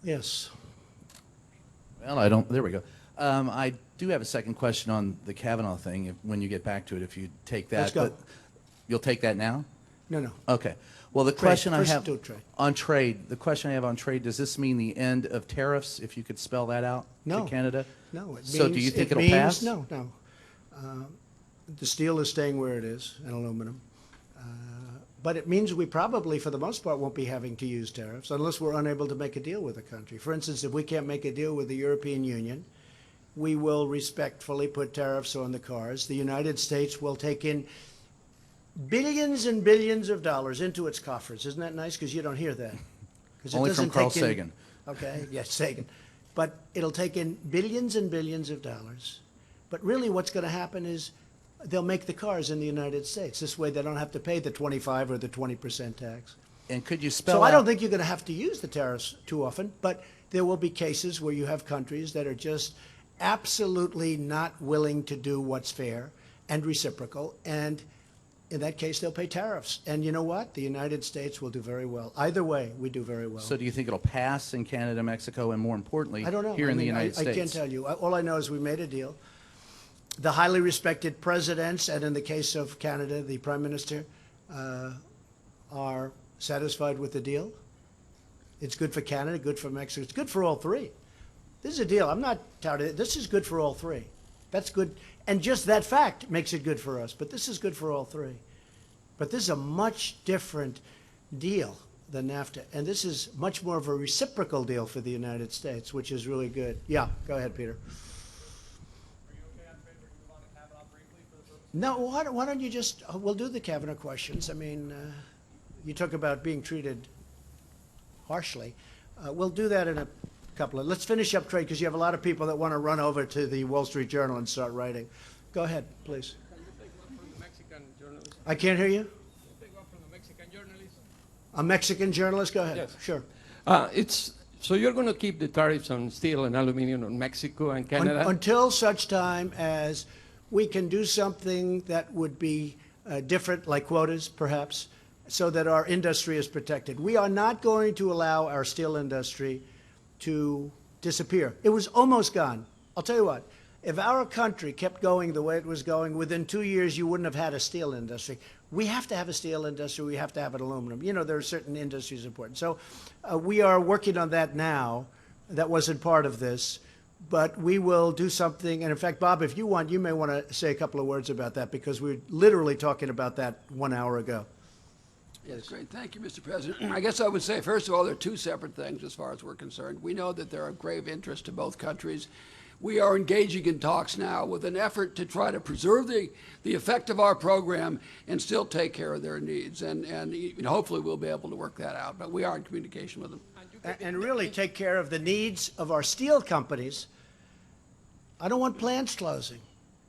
Yes. Well, there we go. I do have a second question on the Kavanaugh thing, when you get back to it, if you take that. Let's go. But you'll take that now? No. Okay. Well, the question I First have do trade. on trade, does this mean the end of tariffs, if you could spell that out No. to Canada? No. So do you think it'll pass? No. The steel is staying where it is, and aluminum. But it means we probably, for the most part, won't be having to use tariffs unless we're unable to make a deal with a country. For instance, if we can't make a deal with the European Union, we will respectfully put tariffs on the cars. The United States will take in billions and billions of dollars into its coffers. Isn't that nice? Because you don't hear that. 'Cause it Only from doesn't Carl take in- Sagan. Okay, yes, Sagan. but it'll take in billions and billions of dollars. But really what's going to happen is they'll make the cars in the United States. This way they don't have to pay the 25 or the 20% tax. And could you spell So I out? don't think you're going to have to use the tariffs too often, but there will be cases where you have countries that are just absolutely not willing to do what's fair and reciprocal, and in that case, they'll pay tariffs. And you know what? The United States will do very well. Either way, we do very well. So do you think it'll pass in Canada, Mexico, and more importantly, I don't know. here in the United I States? can't tell you. All I know is we made a deal. The highly respected presidents, and in the case of Canada, the Prime Minister, are satisfied with the deal. It's good for Canada, good for Mexico. It's good for all three. This is a deal. I'm not touting it. This is good for all three. That's good. And just that fact makes it good for us. But this is good for all three. But this is a much different deal than NAFTA. And this is much more of a reciprocal deal for the United States, which is really good. Yeah, go ahead, Peter. No, why don't you just, we'll do the Kavanaugh questions. I mean, you talk about being treated harshly. We'll do that in a couple of, let's finish up trade because you have a lot of people that want to run over to the Wall Street Journal and start writing. Go ahead, please. Can you take one from the Mexican journalist? I can't hear you. Take one from the Mexican journalist. A Mexican journalist? Go ahead. Yes. Sure. So you're going to keep the tariffs on steel and aluminum on Mexico and Canada? Until such time as we can do something that would be different, like quotas, perhaps, so that our industry is protected. We are not going to allow our steel industry to disappear. It was almost gone. I'll tell you what, if our country kept going the way it was going, within 2 years you wouldn't have had a steel industry. We have to have a steel industry. We have to have an aluminum. You know, there are certain industries important. So we are working on that now. That wasn't part of this. But we will do something. And in fact, Bob, if you want, you may want to say a couple of words about that because we were literally talking about that 1 hour ago. Yes, great. Thank you, Mr. President. I guess I would say, first of all, there are two separate things as far as we're concerned. We know that there are grave interests to both countries. We are engaging in talks now with an effort to try to preserve the effect of our program and still take care of their needs. And hopefully we'll be able to work that out. But we are in communication with them. And really take care of the needs of our steel companies. I don't want plants closing.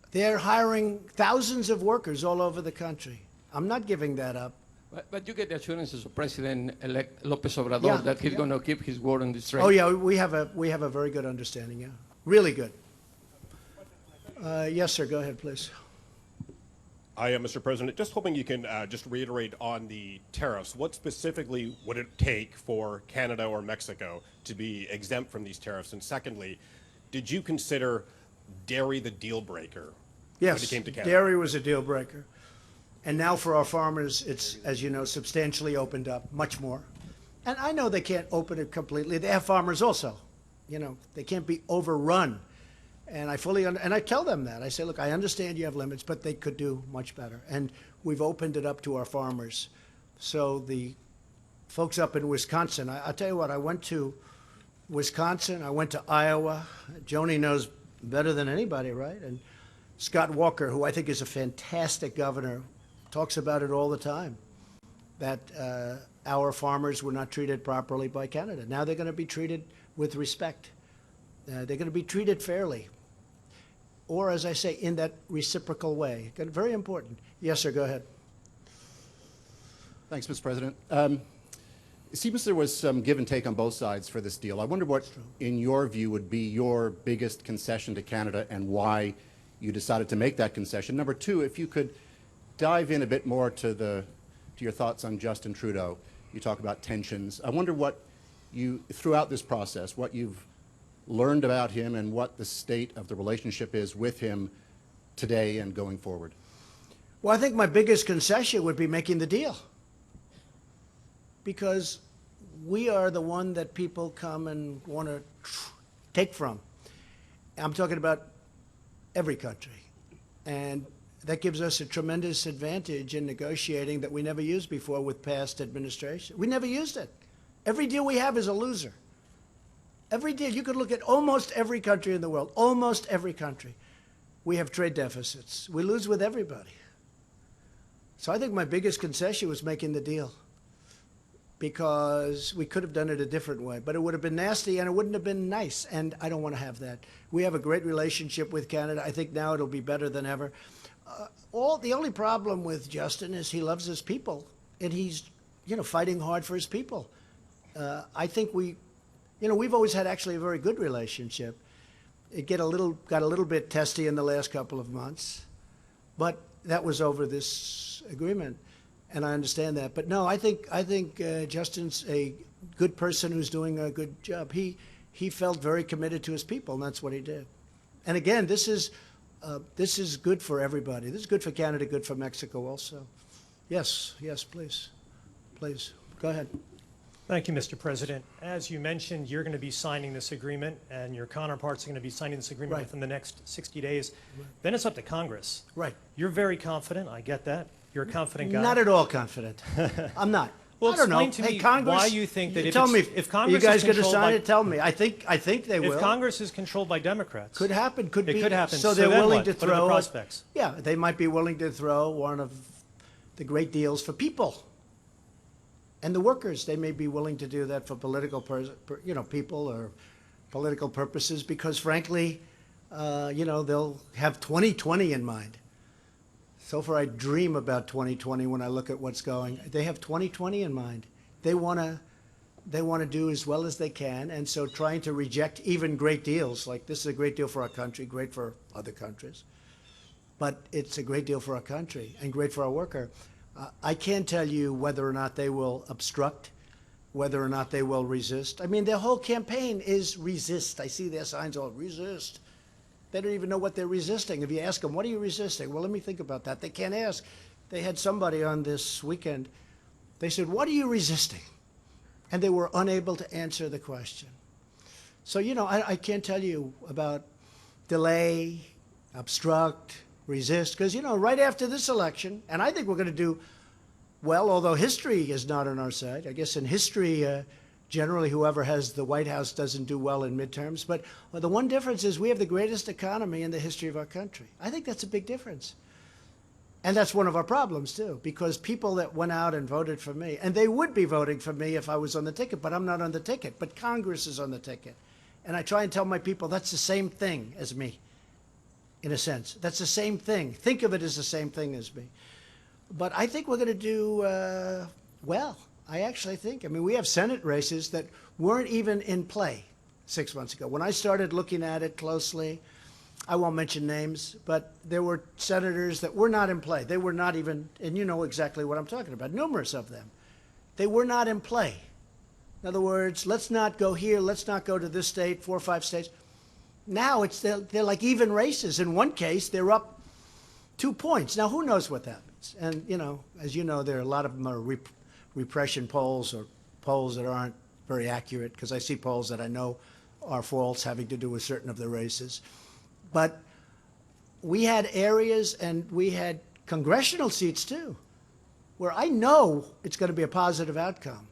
They're hiring thousands of workers all over the country. I'm not giving that up. But you get the assurances of President-elect López Obrador Yeah, that he's yeah. going to keep his word on this trade? Oh, yeah, we have a very good understanding, yeah. Really good. Yes, sir, go ahead, please. I am, Mr. President. Just hoping you can just reiterate on the tariffs. What specifically would it take for Canada or Mexico to be exempt from these tariffs? And secondly, did you consider dairy the deal breaker when it Yes, came to Canada? dairy was a deal breaker. And now for our farmers, it's, as you know, substantially opened up, much more. And I know they can't open it completely. They have farmers also. You know, they can't be overrun. And I fully, and I tell them that. I say, look, I understand you have limits, but they could do much better. And we've opened it up to our farmers. So the folks up in Wisconsin, I'll tell you what, I went to Wisconsin, I went to Iowa. Joni knows better than anybody, right? And Scott Walker, who I think is a fantastic governor, talks about it all the time, that our farmers were not treated properly by Canada. Now they're going to be treated with respect. They're going to be treated fairly. Or, as I say, in that reciprocal way. Very important. Yes, sir, go ahead. Thanks, Mr. President. It seems there was some give and take on both sides for this deal. I wonder what, in your view, would be your biggest concession to Canada and why you decided to make that concession. Number two, if you could dive in a bit more to your thoughts on Justin Trudeau. You talk about tensions. I wonder what you, throughout this process, what you've learned about him and what the state of the relationship is with him today and going forward. Well, I think my biggest concession would be making the deal. Because we are the one that people come and want to take from. I'm talking about every country. And that gives us a tremendous advantage in negotiating that we never used before with past administration. We never used it. Every deal we have is a loser. Every deal, you could look at almost every country in the world, almost every country. We have trade deficits. We lose with everybody. So I think my biggest concession was making the deal. because we could have done it a different way. But it would have been nasty and it wouldn't have been nice. And I don't want to have that. We have a great relationship with Canada. I think now it'll be better than ever. The only problem with Justin is he loves his people, and he's, fighting hard for his people. I think we've always had actually a very good relationship. It got a little bit testy in the last couple of months, but that was over this agreement, and I understand that. But no, I think Justin's a good person who's doing a good job. He felt very committed to his people, and that's what he did. And again, this is good for everybody. This is good for Canada, good for Mexico also. Yes, please. Go ahead. Thank you, Mr. President. As you mentioned, you're going to be signing this agreement, and your counterparts are going to be signing this agreement within the next 60 days. Then it's up to Congress. Right. You're very confident. I get that. You're a confident guy. Not at all confident. I'm not. Well, I don't know. explain to me Congress, why you think that tell me if Congress you guys is going to controlled sign by, it, tell me. I think they will. If Congress is controlled by Democrats, could happen. Could it be. could happen. So they're then willing what? to What are the throw. prospects? Yeah, they might be willing to throw one of the great deals for people and the workers. They may be willing to do that for political, people or political purposes because, frankly, they'll have 2020 in mind. So far, I dream about 2020 when I look at what's going. They have 2020 in mind. They want to do as well as they can, and so trying to reject even great deals, like this is a great deal for our country, great for other countries, but it's a great deal for our country and great for our worker. I can't tell you whether or not they will obstruct, whether or not they will resist. I mean, their whole campaign is resist. I see their signs all resist. They don't even know what they're resisting. If you ask them, what are you resisting? Well, let me think about that. They can't ask. They had somebody on this weekend. They said, what are you resisting? And they were unable to answer the question. So, I can't tell you about delay, obstruct, resist, because, right after this election, and I think we're going to do well, although history is not on our side. I guess in history, generally, whoever has the White House doesn't do well in midterms. But the one difference is we have the greatest economy in the history of our country. I think that's a big difference. And that's one of our problems, too, because people that went out and voted for me, and they would be voting for me if I was on the ticket, but I'm not on the ticket. But Congress is on the ticket. And I try and tell my people that's the same thing as me, in a sense. That's the same thing. Think of it as the same thing as me. But I think we're going to do well. I actually think. I mean, we have Senate races that weren't even in play 6 months ago. When I started looking at it closely, I won't mention names, but there were senators that were not in play. They were not even, and you know exactly what I'm talking about, numerous of them. They were not in play. In other words, let's not go here, let's not go to this state, 4 or 5 states. Now they're like even races. In one case, they're up 2 points. Now, who knows what that means? And, as you know, there are a lot of them are repression polls or polls that aren't very accurate, because I see polls that I know are false having to do with certain of the races. But we had areas and we had congressional seats, too, where I know it's going to be a positive outcome.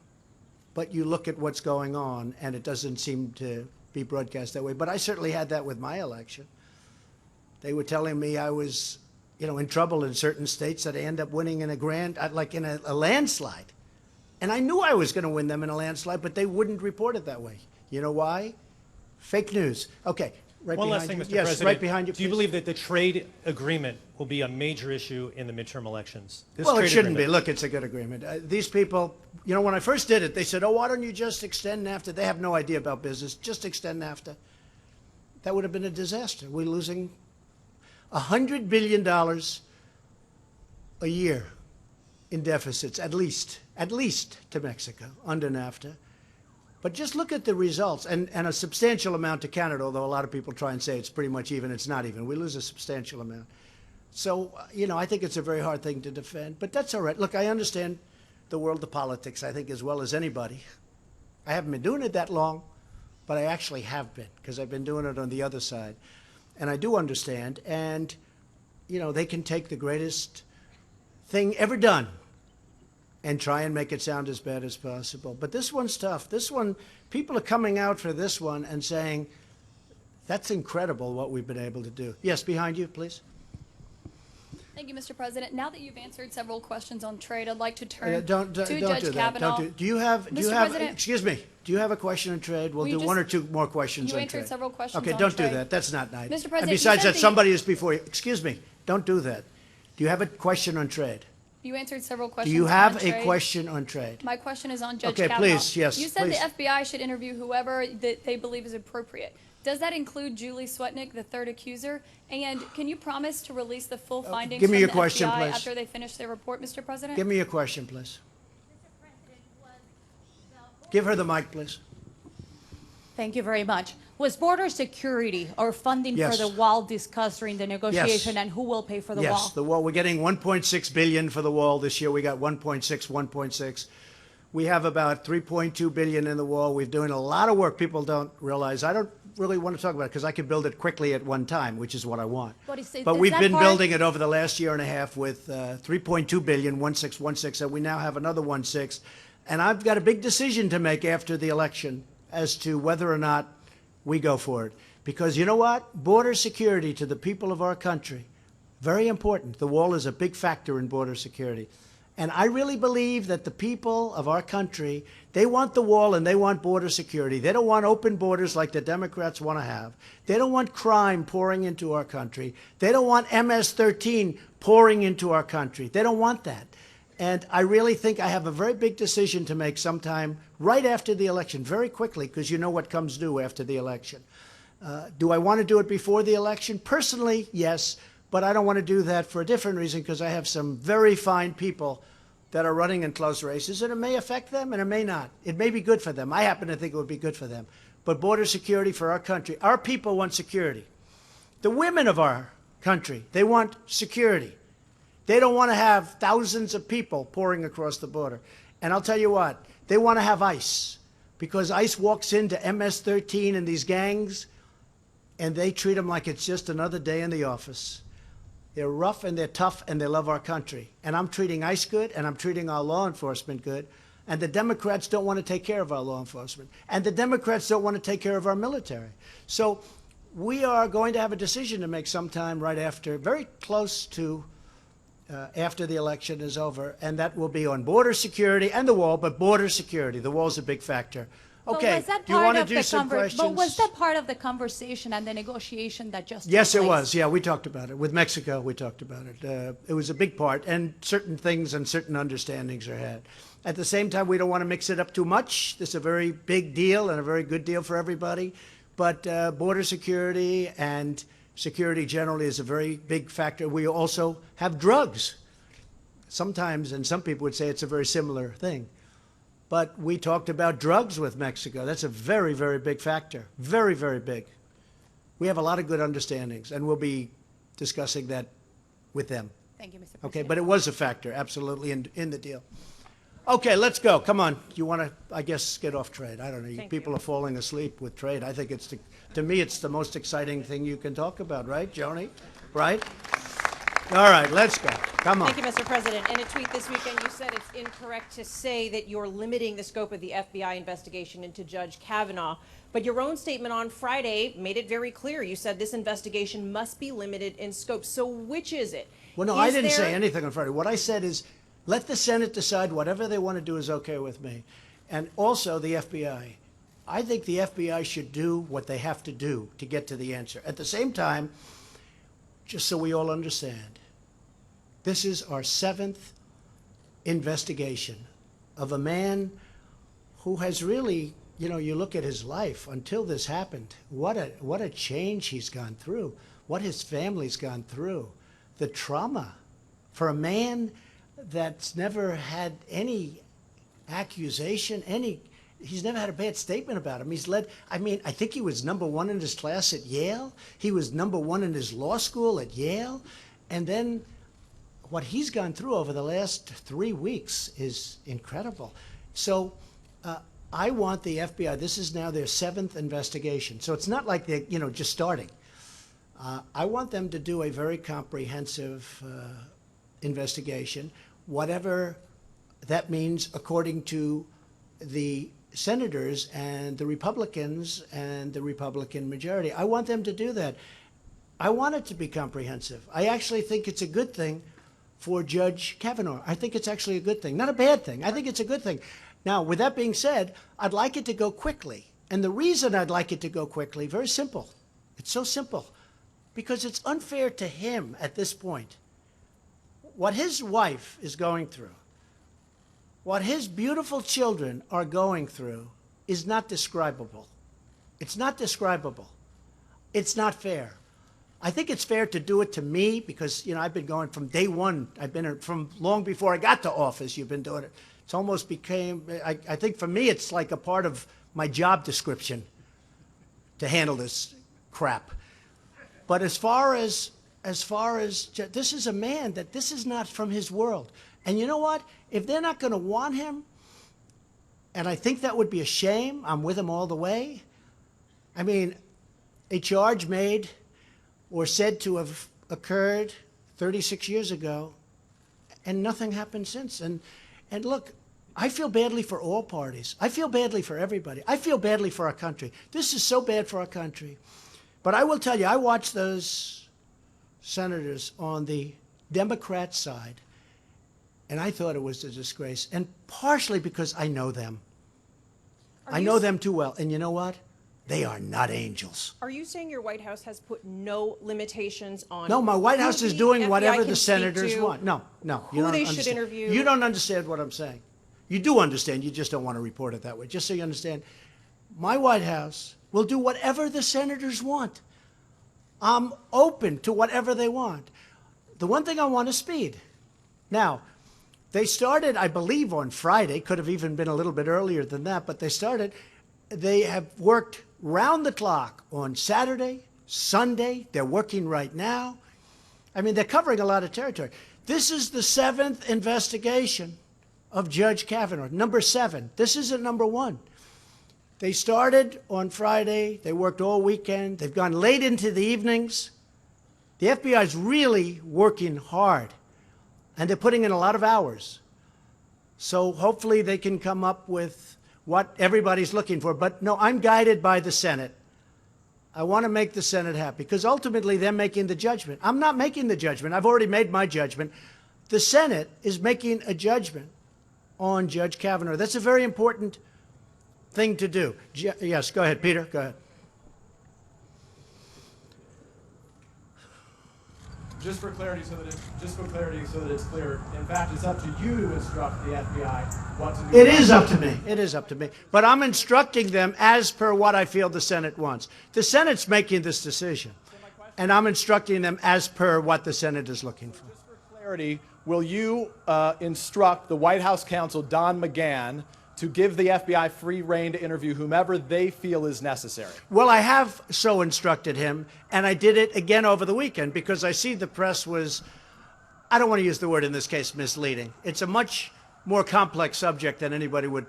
But you look at what's going on, and it doesn't seem to be broadcast that way. But I certainly had that with my election. They were telling me I was, in trouble in certain states that I end up winning in a landslide. And I knew I was going to win them in a landslide, but they wouldn't report it that way. You know why? Fake news. Okay. Right One last behind thing, Mr. you. Yes, President. right behind you, Do you please. believe that the trade agreement will be a major issue in the midterm elections? Well, it shouldn't be. Look, it's a good agreement. These people, when I first did it, they said, oh, why don't you just extend NAFTA? They have no idea about business. Just extend NAFTA. That would have been a disaster. We're losing $100 billion a year in deficits, at least to Mexico, under NAFTA. But just look at the results, and a substantial amount to Canada, although a lot of people try and say it's pretty much even. It's not even. We lose a substantial amount. So, I think it's a very hard thing to defend. But that's all right. Look, I understand the world of politics, I think, as well as anybody. I haven't been doing it that long, but I actually have been, because I've been doing it on the other side. And I do understand. And, they can take the greatest thing ever done and try and make it sound as bad as possible. But this one's tough. This one, people are coming out for this one and saying, that's incredible what we've been able to do. Yes, behind you, please. Thank you, Mr. President. Now that you've answered several questions on trade, I'd like to turn Don't to do Judge that. Kavanaugh. Do you have, Mr. President, excuse me, do you have a question on trade? We'll do one or two more questions you on answered trade. several questions Okay, on don't do trade. that. That's not nice. Mr. And President, you besides said that, somebody is before you. Excuse me, don't do that. Do you have a question on trade? You answered several Do questions you have on a trade. question on trade? My question is on Judge Okay, Kavanaugh. please, yes, You said please. the FBI should interview whoever that they believe is appropriate. Does that include Julie Swetnick, the third accuser? And can you promise to release the full findings give me from your the question, FBI please. after they finish their report, Mr. President? Give me your question, please. Give her the mic, please. Thank you very much. Was border security or funding Yes. for the wall discussed during the negotiation, and who will pay for the wall? Yes, the wall. We're getting 1.6 billion for the wall this year. We got 1.6. We have about 3.2 billion in the wall. We're doing a lot of work. People don't realize. I don't really want to talk about it because I could build it quickly at one time, which is what I want. But we've been building it over the last year and a half with 3.2 billion, 1.6, and we now have another 1.6. And I've got a big decision to make after the election as to whether or not we go for it. Because you know what? Border security to the people of our country, very important. The wall is a big factor in border security. And I really believe that the people of our country, they want the wall and they want border security. They don't want open borders like the Democrats want to have. They don't want crime pouring into our country. They don't want MS-13 pouring into our country. They don't want that. And I really think I have a very big decision to make sometime right after the election, very quickly, because you know what comes due after the election. Do I want to do it before the election? Personally, yes, but I don't want to do that for a different reason, because I have some very fine people that are running in close races, and it may affect them and it may not. It may be good for them. I happen to think it would be good for them. But border security for our country, our people want security. The women of our country, they want security. They don't want to have thousands of people pouring across the border. And I'll tell you what, they want to have ICE, because ICE walks into MS-13 and these gangs, and they treat them like it's just another day in the office. They're rough and they're tough and they love our country. And I'm treating ICE good and I'm treating our law enforcement good. And the Democrats don't want to take care of our law enforcement. And the Democrats don't want to take care of our military. So we are going to have a decision to make sometime right after, very close to after the election is over, and that will be on border security and the wall, but border security. The wall's a big factor. Okay, do you want to do some questions? But was that part of the conversation and the negotiation that just Yes, took it place? was. Yeah, we talked about it. With Mexico, we talked about it. It was a big part, and certain things and certain understandings are had. At the same time, we don't want to mix it up too much. This is a very big deal and a very good deal for everybody. But border security and security generally is a very big factor. We also have drugs. Sometimes, and some people would say it's a very similar thing. But we talked about drugs with Mexico. That's a very, very big factor. Very, very big. We have a lot of good understandings, and we'll be discussing that with them. Thank you, Mr. President. Okay, but it was a factor, absolutely, in the deal. Okay, let's go. Come on. You want to, I guess, get off trade. I don't know. Thank People are falling asleep with trade. I think it's, to me, it's the most exciting thing you can talk about, right, Joni? Right? All right, let's go. Come on. Thank you, Mr. President. In a tweet this weekend, you said it's incorrect to say that you're limiting the scope of the FBI investigation into Judge Kavanaugh. But your own statement on Friday made it very clear. You said this investigation must be limited in scope. So which is it? Well, no, I didn't say anything on Friday. What I said is, let the Senate decide whatever they want to do is okay with me. And also the FBI. I think the FBI should do what they have to do to get to the answer. At the same time, just so we all understand, this is our 7th investigation of a man who has really, you know, you look at his life until this happened, what a change he's gone through, what his family's gone through, the trauma for a man that's never had any accusation, he's never had a bad statement about him. He's led, I mean, I think he was #1 in his class at Yale. He was #1 in his law school at Yale. And then what he's gone through over the last 3 weeks is incredible. So I want the FBI, this is now their 7th investigation. So it's not like they're, you know, just starting. I want them to do a very comprehensive investigation, whatever that means according to the senators and the Republicans and the Republican majority. I want them to do that. I want it to be comprehensive. I actually think it's a good thing for Judge Kavanaugh. I think it's actually a good thing. Not a bad thing. I think it's a good thing. Now, with that being said, I'd like it to go quickly. And the reason I'd like it to go quickly, very simple. It's so simple. Because it's unfair to him at this point. What his wife is going through, what his beautiful children are going through is not describable. It's not describable. It's not fair. I think it's fair to do it to me because, I've been going from day one. I've been from long before I got to office. You've been doing it. It's almost became, I think for me, it's like a part of my job description to handle this crap. But as far as this is a man that this is not from his world. And you know what? If they're not going to want him, and I think that would be a shame, I'm with him all the way. I mean, a charge made or said to have occurred 36 years ago, and nothing happened since. And look, I feel badly for all parties. I feel badly for everybody. I feel badly for our country. This is so bad for our country. But I will tell you, I watched those senators on the Democrat side, and I thought it was a disgrace, and partially because I know them. I know them too well, and you know what? They are not angels. Are you saying your White House has put no limitations on? No, my White House is doing FBI whatever can the speak senators to, want. No. who they should interview? You don't understand what I'm saying. You do understand, you just don't want to report it that way. Just so you understand, my White House will do whatever the senators want. I'm open to whatever they want. The one thing I want is speed. Now, they started, I believe, on Friday. Could have even been a little bit earlier than that, but they started. They have worked round the clock on Saturday, Sunday. They're working right now. I mean, they're covering a lot of territory. This is the 7th investigation of Judge Kavanaugh, number 7. This isn't number 1. They started on Friday. They worked all weekend. They've gone late into the evenings. The FBI is really working hard, and they're putting in a lot of hours. So hopefully they can come up with what everybody's looking for. But no, I'm guided by the Senate. I want to make the Senate happy because ultimately they're making the judgment. I'm not making the judgment. I've already made my judgment. The Senate is making a judgment on Judge Kavanaugh. That's a very important thing to do. Yes, go ahead, Peter. Go ahead. Just for clarity, so that it's clear. In fact, it's up to you to instruct the FBI what to do. It is up to me. It is up to me. But I'm instructing them as per what I feel the Senate wants. The Senate's making this decision, and I'm instructing them as per what the Senate is looking for. Just for clarity, will you instruct the White House counsel, Don McGahn, to give the FBI free rein to interview whomever they feel is necessary? Well, I have so instructed him, and I did it again over the weekend because I see the press was, I don't want to use the word in this case, misleading. It's a much more complex subject than anybody would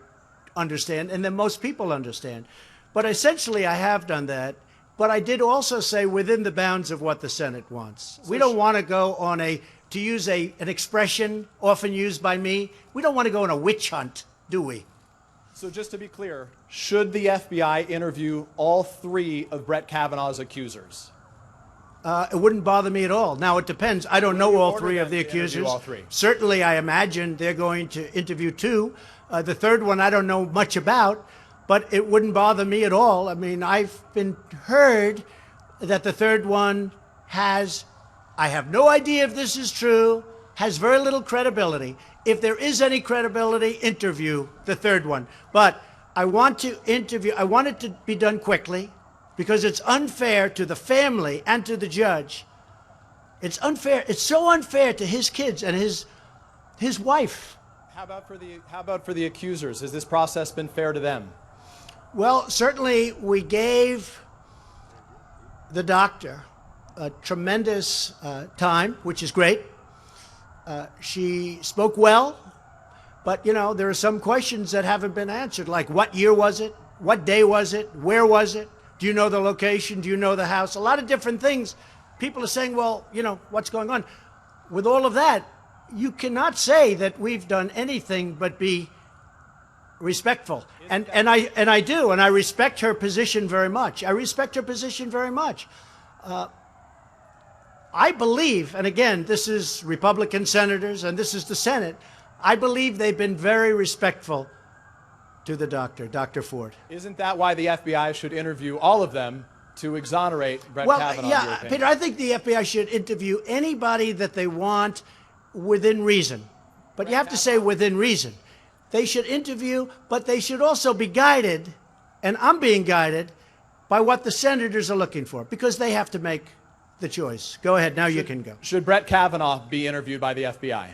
understand and than most people understand. But essentially, I have done that. But I did also say within the bounds of what the Senate wants. We don't want to go on to use an expression often used by me, we don't want to go on a witch hunt, do we? So just to be clear, should the FBI interview all 3 of Brett Kavanaugh's accusers? It wouldn't bother me at all. Now, it depends. I don't know all 3 of the accusers. All 3. Certainly, I imagine they're going to interview 2. The third one I don't know much about, but it wouldn't bother me at all. I mean, I've been heard that the third one has, I have no idea if this is true, has very little credibility. If there is any credibility, interview the third one. But I want to interview, I want it to be done quickly because it's unfair to the family and to the judge. It's unfair. It's so unfair to his kids and his wife. How about for the accusers? Has this process been fair to them? Well, certainly we gave the doctor a tremendous time, which is great. She spoke well, but, there are some questions that haven't been answered, like what year was it? What day was it? Where was it? Do you know the location? Do you know the house? A lot of different things. People are saying, well, what's going on? With all of that, you cannot say that we've done anything but be respectful. And I do, and I respect her position very much. I I believe, and again, this is Republican senators and this is the Senate, I believe they've been very respectful to the doctor, Dr. Ford. Isn't that why the FBI should interview all of them to exonerate Brett Kavanaugh? in your Yeah, opinion? Peter, I think the FBI should interview anybody that they want within reason. But you have to say within reason. They should interview, but they should also be guided, and I'm being guided, by what the senators are looking for, because they have to make the choice. Go ahead, now you can go. Should Brett Kavanaugh be interviewed by the FBI?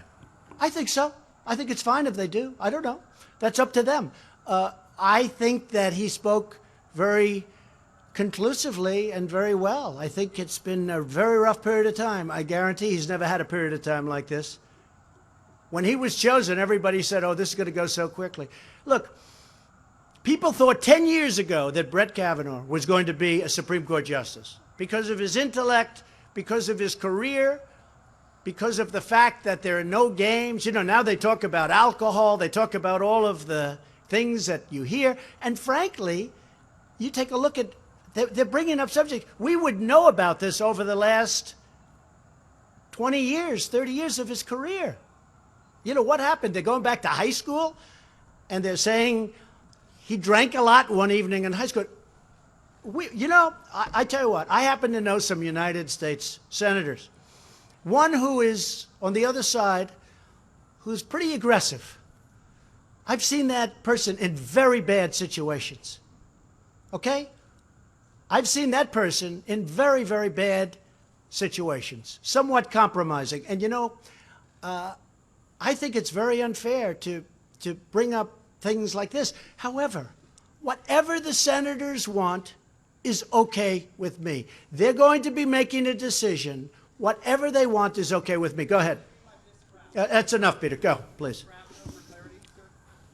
I think so. I think it's fine if they do. I don't know. That's up to them. I think that he spoke very conclusively and very well. I think it's been a very rough period of time. I guarantee he's never had a period of time like this. When he was chosen, everybody said, oh, this is going to go so quickly. Look, people thought 10 years ago that Brett Kavanaugh was going to be a Supreme Court justice because of his intellect, because of his career, because of the fact that there are no games. You know, now they talk about alcohol, they talk about all of the things that you hear. And frankly, you take a look at, they're bringing up subjects. We would know about this over the last 20 years, 30 years of his career. You know, what happened? They're going back to high school, and they're saying he drank a lot one evening in high school. I tell you what, I happen to know some United States senators. One who is on the other side, who's pretty aggressive. I've seen that person in very bad situations. Okay? I've seen that person in very, very bad situations, somewhat compromising. And you know, I think it's very unfair to bring up things like this. However, whatever the senators want is okay with me. They're going to be making a decision. Whatever they want is okay with me. Go ahead. That's enough, Peter. Go, please.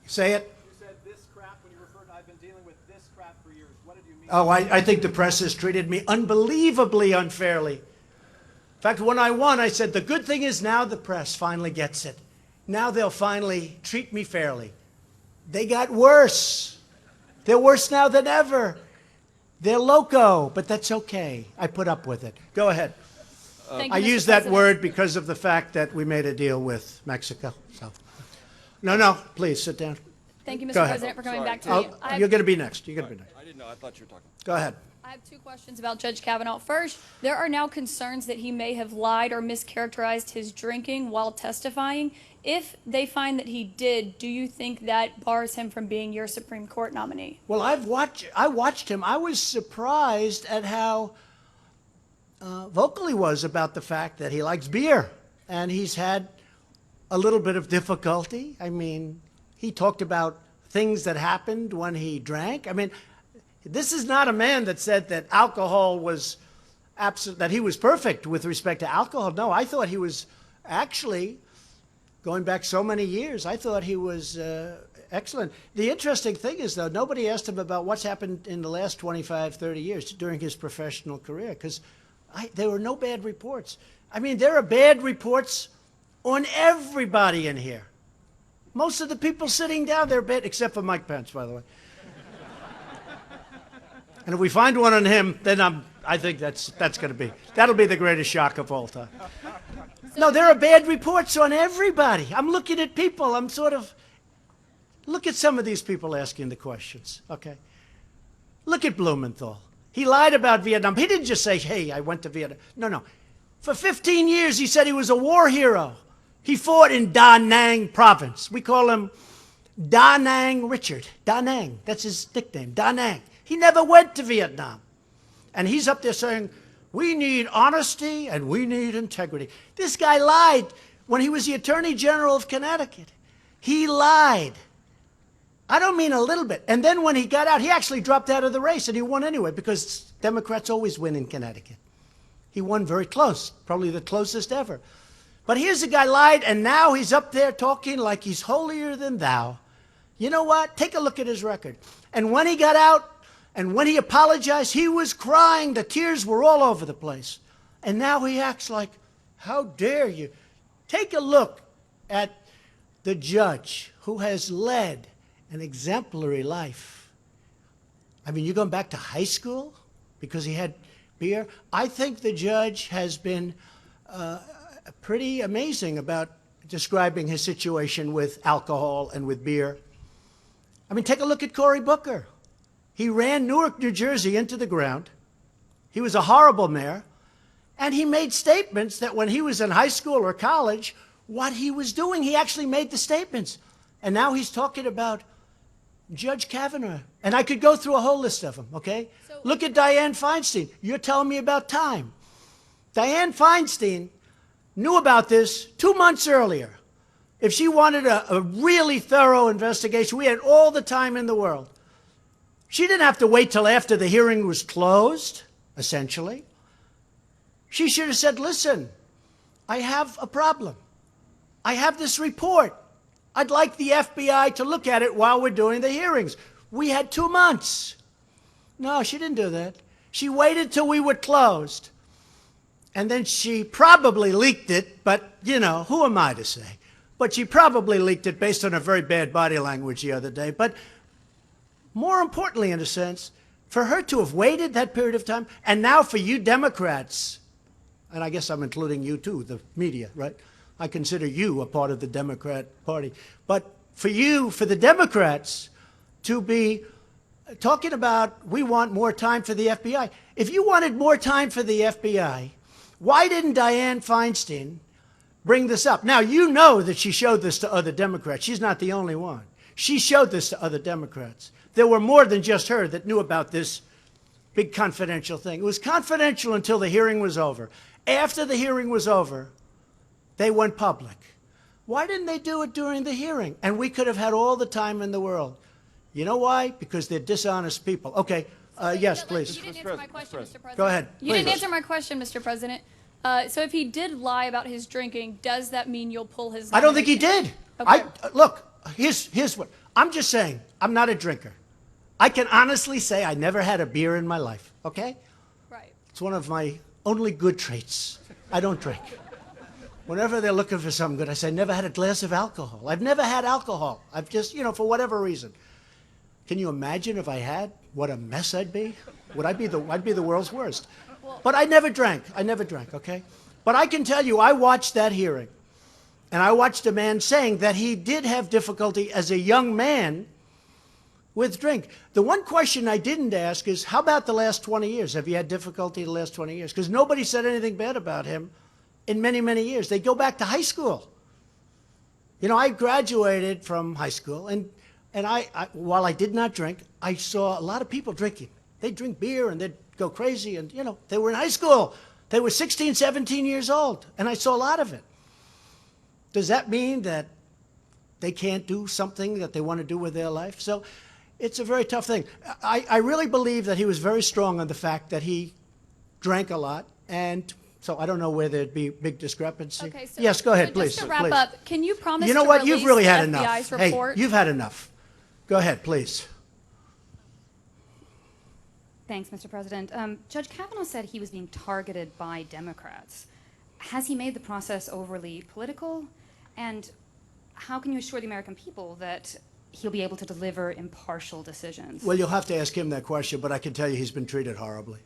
Say it. You said this crap when you referred to, I've been dealing with this crap for years. What did you mean? Oh, I think the press has treated me unbelievably unfairly. In fact, when I won, I said, the good thing is now the press finally gets it. Now they'll finally treat me fairly. They got worse. They're worse now than ever. They're loco, but that's okay. I put up with it. Go ahead. Thank I you, Mr. use that President. word because of the fact that we made a deal with Mexico. So, no, please sit down. Thank you, Mr. Go ahead. President, for coming back to Oh, me. I have- you're going to be next. You're going to be next. I didn't know. I thought you were talking. Go ahead. I have two questions about Judge Kavanaugh. First, there are now concerns that he may have lied or mischaracterized his drinking while testifying. If they find that he did, do you think that bars him from being your Supreme Court nominee? Well, I watched him. I was surprised at how vocal he was about the fact that he likes beer. And he's had a little bit of difficulty. I mean, he talked about things that happened when he drank. I mean, this is not a man that said that alcohol was that he was perfect with respect to alcohol. No, I thought he was actually, going back so many years, I thought he was excellent. The interesting thing is, though, nobody asked him about what's happened in the last 25, 30 years during his professional career, because there were no bad reports. I mean, there are bad reports on everybody in here. Most of the people sitting down there are bad, except for Mike Pence, by the way. And if we find one on him, then I think that'll be the greatest shock of all time. No, there are bad reports on everybody. I'm looking at people. Look at some of these people asking the questions, okay? Look at Blumenthal. He lied about Vietnam. He didn't just say, hey, I went to Vietnam. No. For 15 years, he said he was a war hero. He fought in Da Nang province. We call him Da Nang Richard. Da Nang, that's his nickname, Da Nang. He never went to Vietnam. And he's up there saying, we need honesty and we need integrity. This guy lied when he was the Attorney General of Connecticut. He lied. I don't mean a little bit. And then when he got out, he actually dropped out of the race and he won anyway, because Democrats always win in Connecticut. He won very close, probably the closest ever. But here's a guy lied, and now he's up there talking like he's holier than thou. You know what? Take a look at his record. And when he got out, and when he apologized, he was crying. The tears were all over the place. And now he acts like, how dare you? Take a look at the judge who has led an exemplary life. I mean, you're going back to high school because he had beer? I think the judge has been pretty amazing about describing his situation with alcohol and with beer. I mean, take a look at Cory Booker. He ran Newark, New Jersey into the ground. He was a horrible mayor. And he made statements that when he was in high school or college, what he was doing, he actually made the statements. And now he's talking about Judge Kavanaugh. And I could go through a whole list of them, okay? Look at Dianne Feinstein. You're telling me about time. Dianne Feinstein knew about this 2 months earlier. If she wanted a really thorough investigation, we had all the time in the world. She didn't have to wait till after the hearing was closed, essentially. She should have said, listen, I have a problem. I have this report. I'd like the FBI to look at it while we're doing the hearings. We had 2 months. No, she didn't do that. She waited till we were closed. And then she probably leaked it, but, you know, who am I to say? But she probably leaked it based on a very bad body language the other day. But more importantly, in a sense, for her to have waited that period of time, and now for you Democrats, and I guess I'm including you too, the media, right? I consider you a part of the Democrat Party. But for you, for the Democrats, to be talking about we want more time for the FBI. If you wanted more time for the FBI, why didn't Dianne Feinstein bring this up? Now, you know that she showed this to other Democrats. She's not the only one. She showed this to other Democrats. There were more than just her that knew about this big confidential thing. It was confidential until the hearing was over. After the hearing was over, they went public. Why didn't they do it during the hearing? And we could have had all the time in the world. You know why? Because they're dishonest people. Okay, yes, please. You didn't answer my question, Mr. President. Go ahead. You didn't answer my question, Mr. President. So if he did lie about his drinking, does that mean you'll pull his I don't think he nomination? did. Okay. Look, here's what. I'm just saying, I'm not a drinker. I can honestly say I never had a beer in my life, okay? Right. It's one of my only good traits. I don't drink. Whenever they're looking for something good, I say, never had a glass of alcohol. I've never had alcohol. I've just, you know, for whatever reason. Can you imagine if I had, what a mess I'd be? I'd be the world's worst. But I never drank. I never drank, okay? But I can tell you, I watched that hearing. And I watched a man saying that he did have difficulty as a young man with drink. The one question I didn't ask is, how about the last 20 years? Have you had difficulty the last 20 years? Because nobody said anything bad about him in many, many years. They go back to high school. You know, I graduated from high school, and while I did not drink, I saw a lot of people drinking. They'd drink beer, and they'd go crazy, and, you know, they were in high school. They were 16, 17 years old, and I saw a lot of it. Does that mean that they can't do something that they want to do with their life? So it's a very tough thing. I really believe that he was very strong on the fact that he drank a lot, and so I don't know where there'd be big discrepancy. Okay, so, yes, go ahead, so please. just to wrap please. up, can you promise You know to what? You've release really the had FBI's enough. report? Hey, you've had enough. Go ahead, please. Thanks, Mr. President. Judge Kavanaugh said he was being targeted by Democrats. Has he made the process overly political? And how can you assure the American people that he'll be able to deliver impartial decisions? Well, you'll have to ask him that question, but I can tell you he's been treated horribly.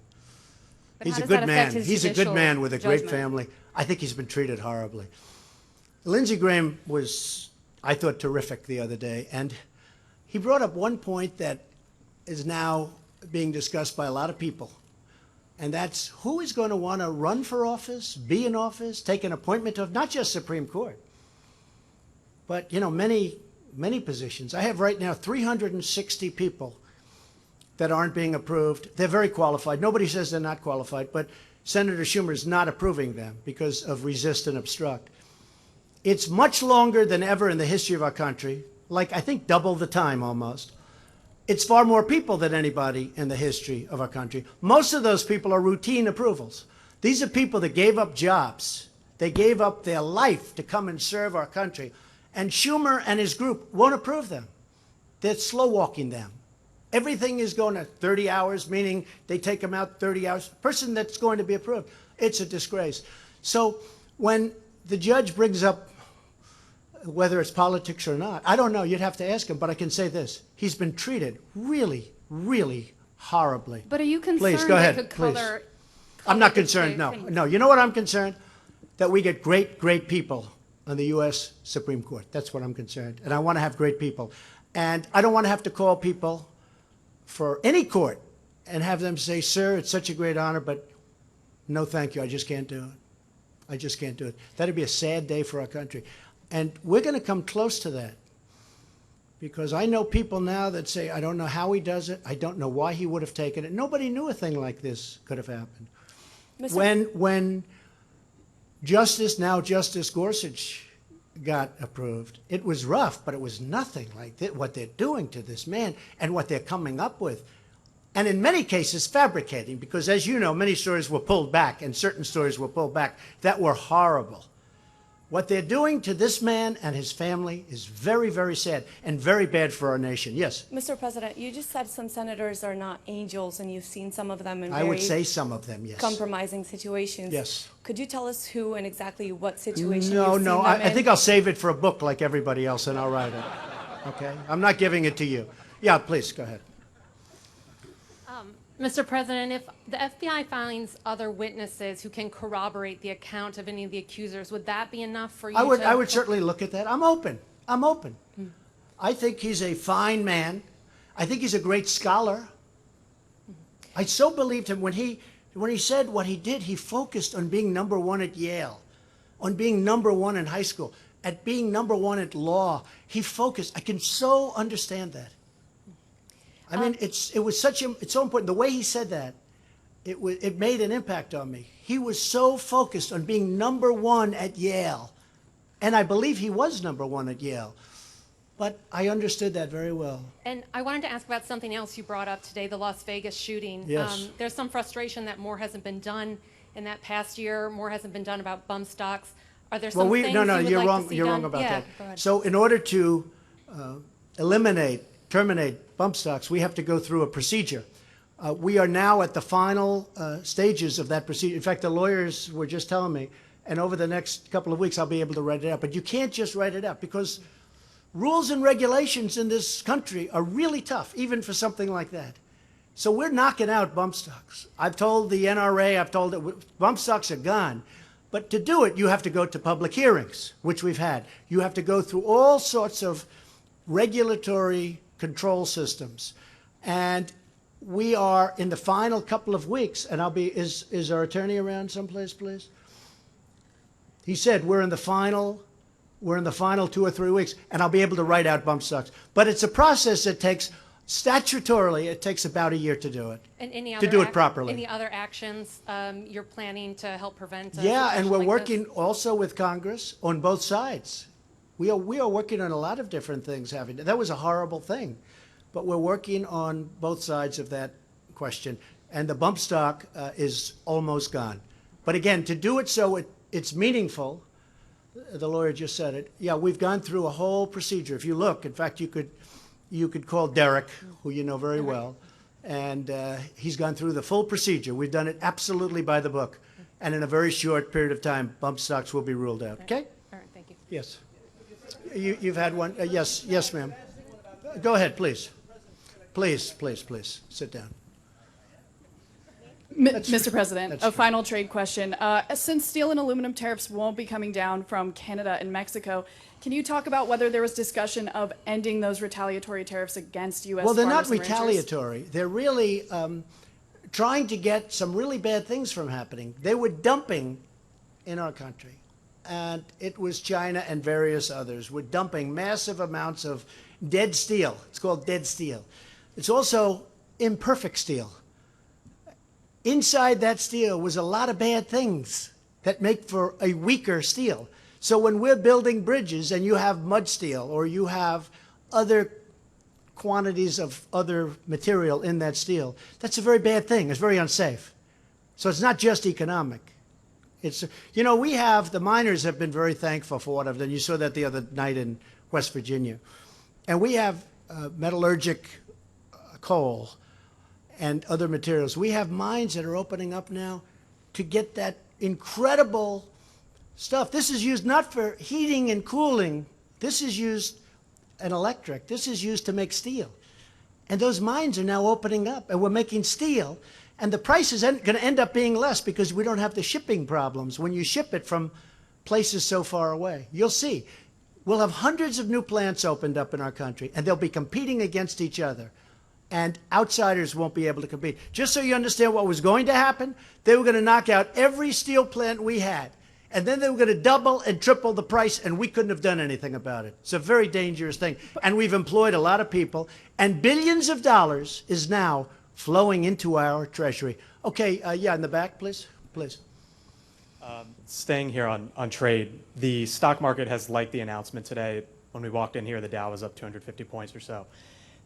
But He's how a does good that man. affect his He's a good judicial man with a great judgment? family. I think he's been treated horribly. Lindsey Graham was, I thought, terrific the other day, and he brought up one point that is now being discussed by a lot of people, and that's who is going to want to run for office, be in office, take an appointment of not just Supreme Court, but, you know, many positions. I have right now 360 people that aren't being approved. They're very qualified. Nobody says they're not qualified, but Senator Schumer is not approving them because of resist and obstruct. It's much longer than ever in the history of our country, like I think double the time almost. It's far more people than anybody in the history of our country. Most of those people are routine approvals. These are people that gave up jobs. They gave up their life to come and serve our country. And Schumer and his group won't approve them. They're slow walking them. Everything is going to 30 hours, meaning they take them out 30 hours. Person that's going to be approved. It's a disgrace. So when the judge brings up whether it's politics or not, I don't know. You'd have to ask him. But I can say this. He's been treated really, really horribly. But are you concerned Please, go ahead, it could please. color I'm not concerned, no. No, you know what I'm concerned? that we get great, great people on the U.S. Supreme Court. That's what I'm concerned. And I want to have great people. And I don't want to have to call people for any court and have them say, sir, it's such a great honor, but no thank you, I just can't do it. I just can't do it. That'd be a sad day for our country. And we're going to come close to that. Because I know people now that say, I don't know how he does it. I don't know why he would have taken it. Nobody knew a thing like this could have happened. When Justice Gorsuch got approved, it was rough, but it was nothing like what they're doing to this man and what they're coming up with. And in many cases, fabricating, because as you know, many stories were pulled back and certain stories were pulled back that were horrible. What they're doing to this man and his family is very, very sad and very bad for our nation. Yes? Mr. President, you just said some senators are not angels, and you've seen some of them in I would say some of them, yes. compromising situations. Yes. Could you tell us who and exactly what situation No, you've no. seen them I in? think I'll save it for a book like everybody else, and I'll write it. Okay? I'm not giving it to you. Yeah, please, go ahead. Mr. President, if the FBI finds other witnesses who can corroborate the account of any of the accusers, would that be enough for you to... I would certainly look at that. I'm open. I'm open. I think he's a fine man. I think he's a great scholar. I so believed him when he said what he did. He focused on being number one at Yale, on being number one in high school, at being number one at law. He focused. I can so understand that. I mean, it's so important. The way he said that, it made an impact on me. He was so focused on being number one at Yale, and I believe he was number one at Yale. But I understood that very well. And I wanted to ask about something else you brought up today, the Las Vegas shooting. Yes. There's some frustration that more hasn't been done in that past year. More hasn't been done about bump stocks. Are there some things no, you would you're like wrong. to see You're done? wrong about Yeah, that. go ahead. So, in order to terminate bump stocks, we have to go through a procedure. We are now at the final stages of that procedure. In fact, the lawyers were just telling me, and over the next couple of weeks, I'll be able to write it out. But you can't just write it out because rules and regulations in this country are really tough, even for something like that. So we're knocking out bump stocks. I've told the NRA, I've told it, bump stocks are gone. But to do it, you have to go to public hearings, which we've had. You have to go through all sorts of regulatory control systems. And we are in the final couple of weeks, and is our attorney around someplace, please? He said we're in the final 2 or 3 weeks, and I'll be able to write out bump stocks. But it's a process that takes, statutorily, it takes about a year to do it. And any to other do it properly. Any other actions you're planning to help prevent? Yeah, and we're like working this? also with Congress on both sides. We are working on a lot of different things. That was a horrible thing, but we're working on both sides of that question. And the bump stock is almost gone. But again, to do it so it's meaningful, the lawyer just said it. Yeah, we've gone through a whole procedure. If you look, in fact, you could call Derek, who you know very well, and he's gone through the full procedure. We've done it absolutely by the book, and in a very short period of time, bump stocks will be ruled out. Okay? All right, thank you. Yes. You've had one. Yes, ma'am. Go ahead, please. Please, sit down. Mr. President, a final trade question. Since steel and aluminum tariffs won't be coming down from Canada and Mexico, can you talk about whether there was discussion of ending those retaliatory tariffs against U.S. Well, they're not farmers and ranchers? retaliatory. They're really trying to get some really bad things from happening. They were dumping in our country, and it was China and various others were dumping massive amounts of dead steel. It's called dead steel. It's also imperfect steel. Inside that steel was a lot of bad things that make for a weaker steel. So when we're building bridges and you have mud steel or you have other quantities of other material in that steel, that's a very bad thing. It's very unsafe. So it's not just economic. It's, you know, the miners have been very thankful for what I've done. You saw that the other night in West Virginia. And we have metallurgic coal and other materials. We have mines that are opening up now to get that incredible stuff. This is used not for heating and cooling. This is used in electric. This is used to make steel. And those mines are now opening up, and we're making steel. And the price is going to end up being less because we don't have the shipping problems when you ship it from places so far away. You'll see. We'll have hundreds of new plants opened up in our country, and they'll be competing against each other. And outsiders won't be able to compete. Just so you understand what was going to happen, they were going to knock out every steel plant we had. And then they were going to double and triple the price, and we couldn't have done anything about it. It's a very dangerous thing. And we've employed a lot of people, and billions of dollars is now flowing into our treasury. Okay, yeah, in the back, please. Please. Staying here on trade, the stock market has liked the announcement today. When we walked in here, the Dow was up 250 points or so.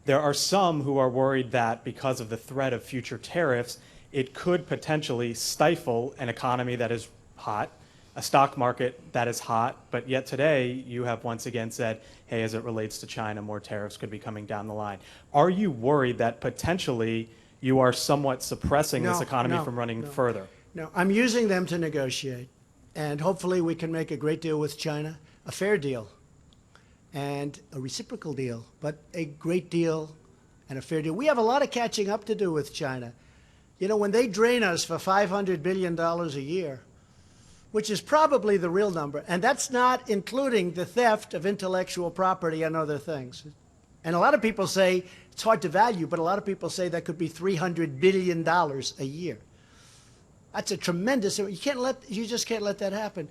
There are some who are worried that because of the threat of future tariffs, it could potentially stifle an economy that is hot, a stock market that is hot, but yet today you have once again said, hey, as it relates to China, more tariffs could be coming down the line. Are you worried that potentially you are somewhat suppressing this economy from running further? No, I'm using them to negotiate, and hopefully we can make a great deal with China, a fair deal, and a reciprocal deal, but a great deal and a fair deal. We have a lot of catching up to do with China. You know, when they drain us for $500 billion a year, which is probably the real number, and that's not including the theft of intellectual property and other things. And a lot of people say, it's hard to value, but a lot of people say that could be $300 billion a year. That's a tremendous, you just can't let that happen.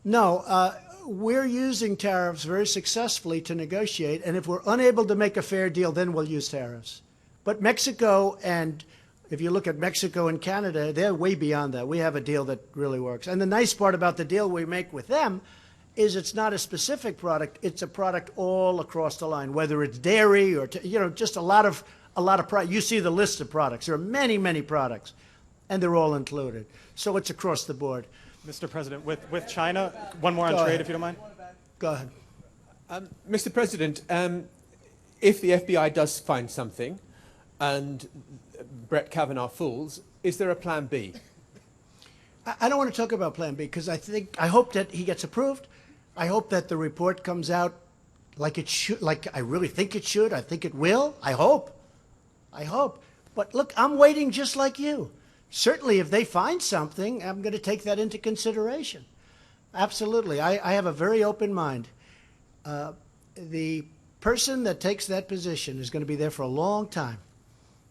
No, we're using tariffs very successfully to negotiate, and if we're unable to make a fair deal, then we'll use tariffs. But Mexico, and if you look at Mexico and Canada, they're way beyond that. We have a deal that really works. And the nice part about the deal we make with them is it's not a specific product, it's a product all across the line, whether it's dairy or, just a lot of products. You see the list of products. There are many, many products, and they're all included. So it's across the board. Mr. President, with China, one more on trade, if you don't mind. Go ahead. Mr. President, if the FBI does find something and Brett Kavanaugh falls, is there a plan B? I don't want to talk about plan B because I hope that he gets approved. I hope that the report comes out like it should, like I really think it should. I think it will. I hope. But look, I'm waiting just like you. Certainly, if they find something, I'm going to take that into consideration. Absolutely. I have a very open mind. The person that takes that position is going to be there for a long time.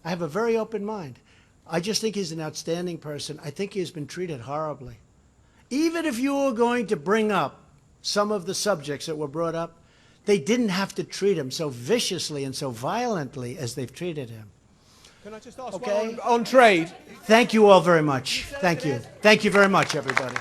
I have a very open mind. I just think he's an outstanding person. I think he has been treated horribly. Even if you were going to bring up some of the subjects that were brought up, they didn't have to treat him so viciously and so violently as they've treated him. Can I just ask on trade? Thank you all very much. Thank you. Thank you very much, everybody.